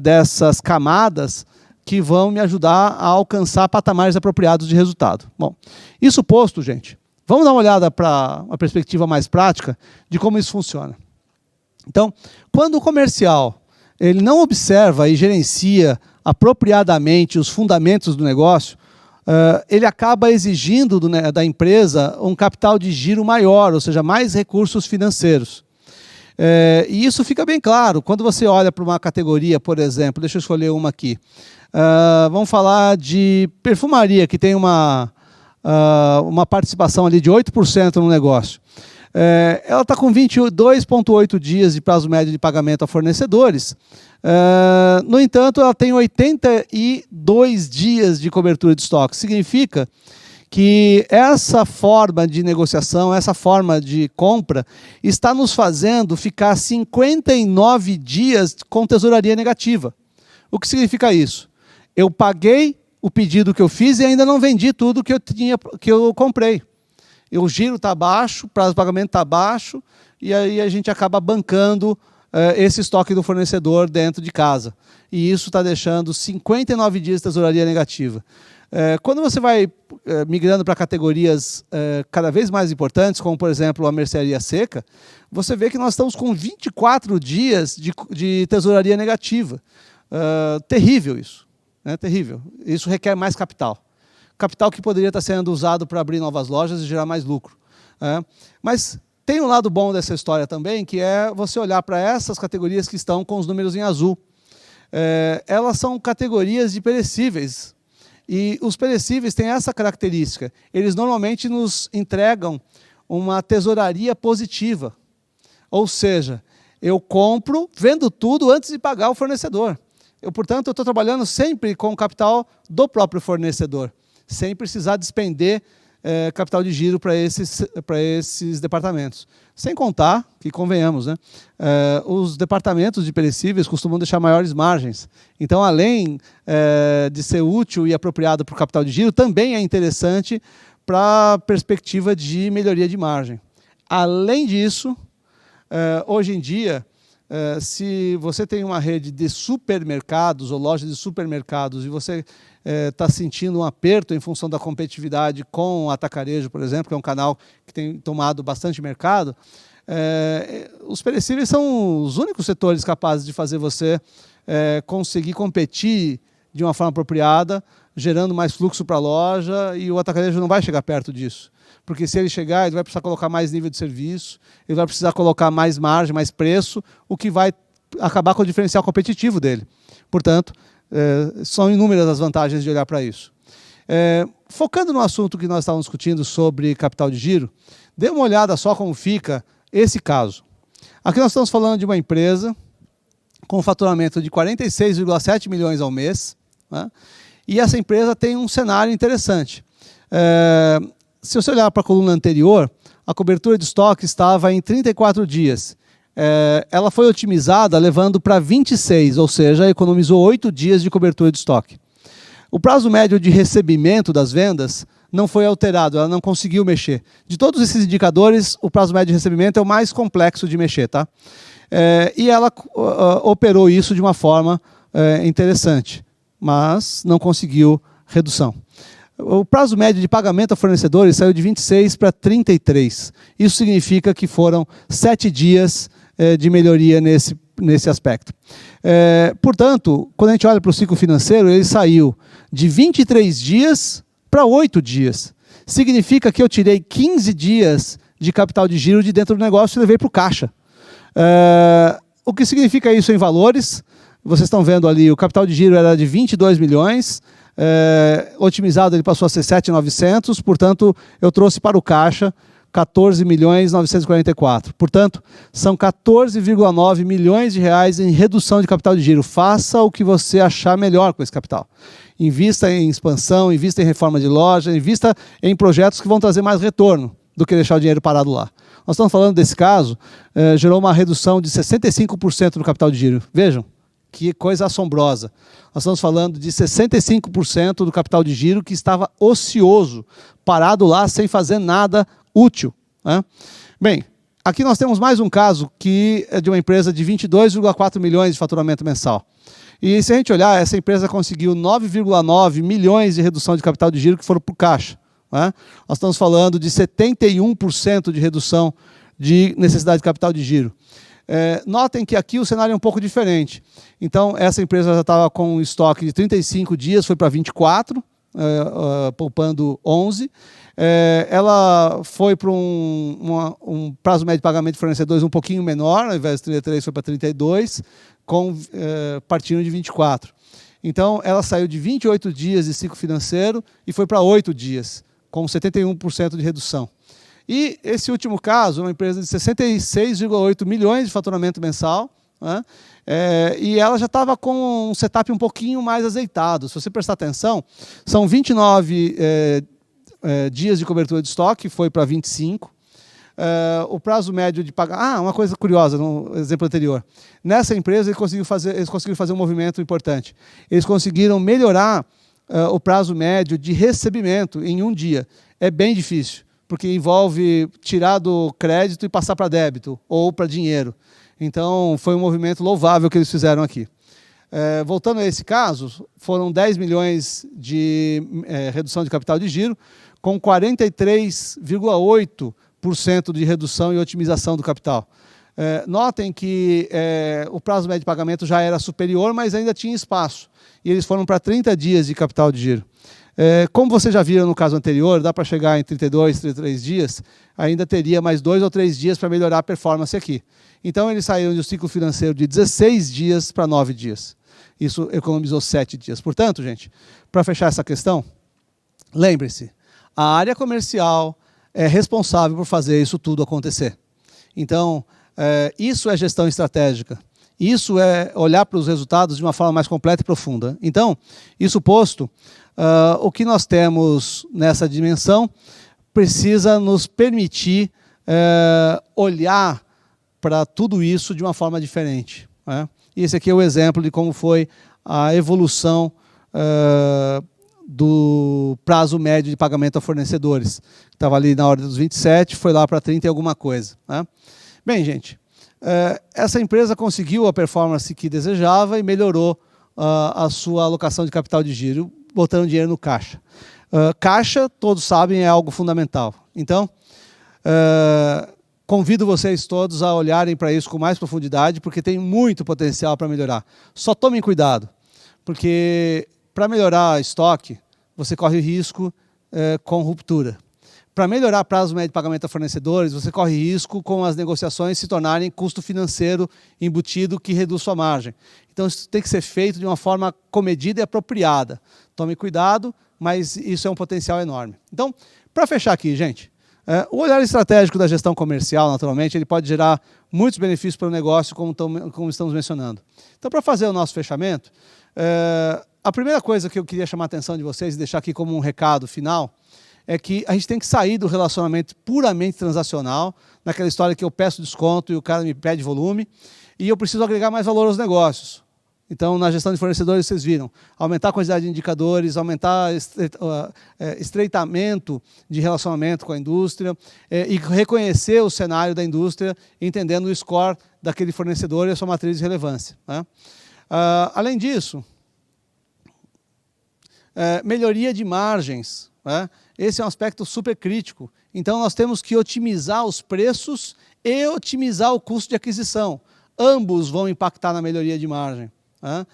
dessas camadas que vão me ajudar a alcançar patamares apropriados de resultado. Bom, isso posto, gente, vamos dar uma olhada para uma perspectiva mais prática de como isso funciona. Então, quando o comercial ele não observa e gerencia apropriadamente os fundamentos do negócio, ele acaba exigindo da empresa um capital de giro maior, ou seja, mais recursos financeiros. E isso fica bem claro quando você olha para uma categoria, por exemplo, deixa eu escolher uma aqui. Vamos falar de perfumaria, que tem uma participação ali de 8% no negócio. Ela está com 22,8 dias de prazo médio de pagamento a fornecedores. No entanto, ela tem 82 dias de cobertura de estoque. Significa que essa forma de negociação, essa forma de compra, está nos fazendo ficar 59 dias com tesouraria negativa. O que significa isso? Eu paguei o pedido que eu fiz e ainda não vendi tudo que eu comprei. O giro está baixo, o prazo de pagamento está baixo, e aí a gente acaba bancando esse estoque do fornecedor dentro de casa. E isso está deixando 59 dias de tesouraria negativa. Quando você vai migrando para categorias cada vez mais importantes, como, por exemplo, a mercearia seca, você vê que nós estamos com 24 dias de tesouraria negativa. Terrível isso. Terrível. Isso requer mais capital. Capital que poderia estar sendo usado para abrir novas lojas e gerar mais lucro. Mas tem um lado bom dessa história também, que é você olhar para essas categorias que estão com os números em azul. Elas são categorias de perecíveis. E os perecíveis têm essa característica. Eles normalmente nos entregam uma tesouraria positiva. Ou seja, eu compro, vendo tudo antes de pagar o fornecedor. Portanto, eu estou trabalhando sempre com o capital do próprio fornecedor, sem precisar despender capital de giro para esses departamentos. Sem contar que, convenhamos, os departamentos de perecíveis costumam deixar maiores margens. Então, além de ser útil e apropriado para o capital de giro, também é interessante para a perspectiva de melhoria de margem. Além disso, hoje em dia, se você tem uma rede de supermercados ou lojas de supermercados e você está sentindo um aperto em função da competitividade com o atacarejo, por exemplo, que é um canal que tem tomado bastante mercado, os perecíveis são os únicos setores capazes de fazer você conseguir competir de uma forma apropriada, gerando mais fluxo para a loja, e o atacarejo não vai chegar perto disso. Porque se ele chegar, ele vai precisar colocar mais nível de serviço, ele vai precisar colocar mais margem, mais preço, o que vai acabar com o diferencial competitivo dele. Portanto, são inúmeras as vantagens de olhar para isso. Focando no assunto que nós estávamos discutindo sobre capital de giro, dê uma olhada só como fica esse caso. Aqui nós estamos falando de uma empresa com um faturamento de 46,7 milhões ao mês, e essa empresa tem um cenário interessante. Se você olhar para a coluna anterior, a cobertura de estoque estava em 34 dias. Ela foi otimizada levando para 26, ou seja, economizou 8 dias de cobertura de estoque. O prazo médio de recebimento das vendas não foi alterado, ela não conseguiu mexer. De todos esses indicadores, o prazo médio de recebimento é o mais complexo de mexer. Tá? E ela operou isso de uma forma interessante, mas não conseguiu redução. O prazo médio de pagamento a fornecedores saiu de 26 para 33. Isso significa que foram 7 dias de melhoria nesse aspecto. Portanto, quando a gente olha para o ciclo financeiro, ele saiu de 23 dias para 8 dias. Significa que eu tirei 15 dias de capital de giro de dentro do negócio e levei para o caixa. O que significa isso em valores? Vocês estão vendo ali, o capital de giro era de 22 milhões, otimizado ele passou a ser 7.900, portanto, eu trouxe para o caixa 14.944. Portanto, são 14,9 milhões de reais em redução de capital de giro. Faça o que você achar melhor com esse capital. Invista em expansão, invista em reforma de loja, invista em projetos que vão trazer mais retorno do que deixar o dinheiro parado lá. Nós estamos falando desse caso, gerou uma redução de 65% no capital de giro. Vejam, que coisa assombrosa. Nós estamos falando de 65% do capital de giro que estava ocioso, parado lá sem fazer nada útil. Bem, aqui nós temos mais um caso que é de uma empresa de 22,4 milhões de faturamento mensal. E se a gente olhar, essa empresa conseguiu 9,9 milhões de redução de capital de giro que foram para o caixa. Né? Nós estamos falando de 71% de redução de necessidade de capital de giro. Notem que aqui o cenário é um pouco diferente. Então, essa empresa já estava com um estoque de 35 dias, foi para 24, poupando 11. Ela foi para um prazo médio de pagamento de fornecedores um pouquinho menor, ao invés de 33 foi para 32, partindo de 24. Então, ela saiu de 28 dias de ciclo financeiro e foi para 8 dias, com 71% de redução. E esse último caso, uma empresa de 66,8 milhões de faturamento mensal, né? E ela já estava com um setup um pouquinho mais azeitado. Se você prestar atenção, são 29 dias de cobertura de estoque, foi para 25. O prazo médio de pagar... uma coisa curiosa no exemplo anterior. Nessa empresa, eles conseguiram fazer um movimento importante. Eles conseguiram melhorar o prazo médio de recebimento em um dia. É bem difícil, porque envolve tirar do crédito e passar para débito ou para dinheiro. Então, foi um movimento louvável que eles fizeram aqui. Voltando a esse caso, foram 10 milhões de redução de capital de giro, com 43,8% de redução e otimização do capital. Notem que o prazo médio de pagamento já era superior, mas ainda tinha espaço. E eles foram para 30 dias de capital de giro. Como vocês já viram no caso anterior, dá para chegar em 32, 33 dias, ainda teria mais 2 ou 3 dias para melhorar a performance aqui. Então, eles saíram de um ciclo financeiro de 16 dias para 9 dias. Isso economizou 7 dias. Portanto, gente, para fechar essa questão, lembre-se, a área comercial é responsável por fazer isso tudo acontecer. Então, isso é gestão estratégica. Isso é olhar para os resultados de uma forma mais completa e profunda. Então, isso posto, o que nós temos nessa dimensão precisa nos permitir olhar para tudo isso de uma forma diferente. Né? E esse aqui é o exemplo de como foi a evolução do prazo médio de pagamento a fornecedores. Estava ali na ordem dos 27, foi lá para 30 e alguma coisa. Né? Bem, gente, essa empresa conseguiu a performance que desejava e melhorou a sua alocação de capital de giro, botando dinheiro no caixa. Caixa, todos sabem, é algo fundamental. Então, convido vocês todos a olharem para isso com mais profundidade, porque tem muito potencial para melhorar. Só tomem cuidado, porque para melhorar estoque, você corre risco com ruptura. Para melhorar prazo médio de pagamento a fornecedores, você corre risco com as negociações se tornarem custo financeiro embutido que reduz sua margem. Então, isso tem que ser feito de uma forma comedida e apropriada. Tome cuidado, mas isso é um potencial enorme. Então, para fechar aqui, gente, o olhar estratégico da gestão comercial, naturalmente, ele pode gerar muitos benefícios para o negócio, como estamos mencionando. Então, para fazer o nosso fechamento, a primeira coisa que eu queria chamar a atenção de vocês e deixar aqui como um recado final é que a gente tem que sair do relacionamento puramente transacional, naquela história que eu peço desconto e o cara me pede volume, e eu preciso agregar mais valor aos negócios. Então, na gestão de fornecedores, vocês viram, aumentar a quantidade de indicadores, aumentar estreitamento de relacionamento com a indústria e reconhecer o cenário da indústria, entendendo o score daquele fornecedor e a sua matriz de relevância. Né? Além disso, melhoria de margens. Né? Esse é um aspecto super crítico. Então, nós temos que otimizar os preços e otimizar o custo de aquisição. Ambos vão impactar na melhoria de margem. Né?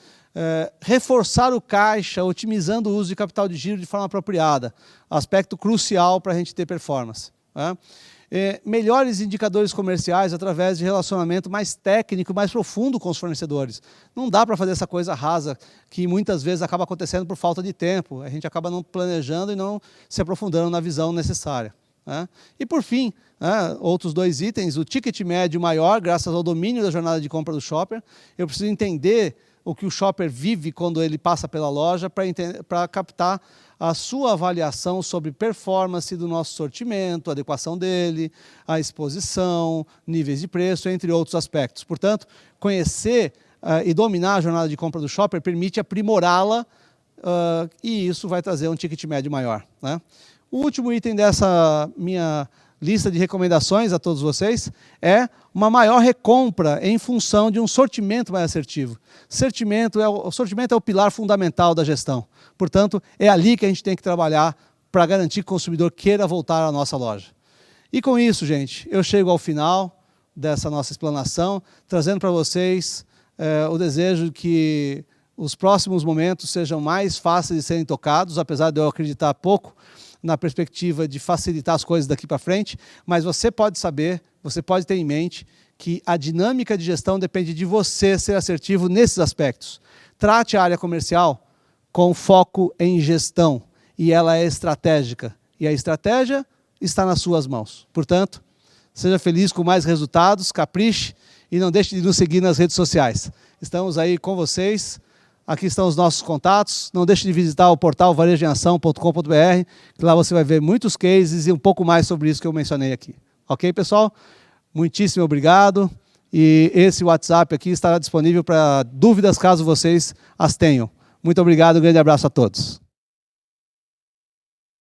Reforçar o caixa, otimizando o uso de capital de giro de forma apropriada. Aspecto crucial para a gente ter performance. Né? Melhores indicadores comerciais através de relacionamento mais técnico, mais profundo com os fornecedores. Não dá para fazer essa coisa rasa, que muitas vezes acaba acontecendo por falta de tempo. A gente acaba não planejando e não se aprofundando na visão necessária. Né? E, por fim, outros 2 itens, o ticket médio maior, graças ao domínio da jornada de compra do shopper. Eu preciso entender o que o shopper vive quando ele passa pela loja para captar a sua avaliação sobre performance do nosso sortimento, a adequação dele, a exposição, níveis de preço, entre outros aspectos. Portanto, conhecer e dominar a jornada de compra do shopper permite aprimorá-la e isso vai trazer um ticket médio maior. Né? O último item dessa minha lista de recomendações a todos vocês, é uma maior recompra em função de um sortimento mais assertivo. O sortimento é o pilar fundamental da gestão. Portanto, é ali que a gente tem que trabalhar para garantir que o consumidor queira voltar à nossa loja. E com isso, gente, eu chego ao final dessa nossa explanação, trazendo para vocês o desejo de que os próximos momentos sejam mais fáceis de serem tocados, apesar de eu acreditar pouco na perspectiva de facilitar as coisas daqui para frente, mas você pode saber, você pode ter em mente que a dinâmica de gestão depende de você ser assertivo nesses aspectos. Trate a área comercial com foco em gestão, e ela é estratégica, e a estratégia está nas suas mãos. Portanto, seja feliz com mais resultados, capriche, e não deixe de nos seguir nas redes sociais. Estamos aí com vocês. Aqui estão os nossos contatos. Não deixe de visitar o portal varejoemação.com.br, que lá você vai ver muitos cases e um pouco mais sobre isso que eu mencionei aqui. Ok, pessoal? Muitíssimo obrigado. E esse WhatsApp aqui estará disponível para dúvidas, caso vocês as tenham. Muito obrigado, um grande abraço a todos.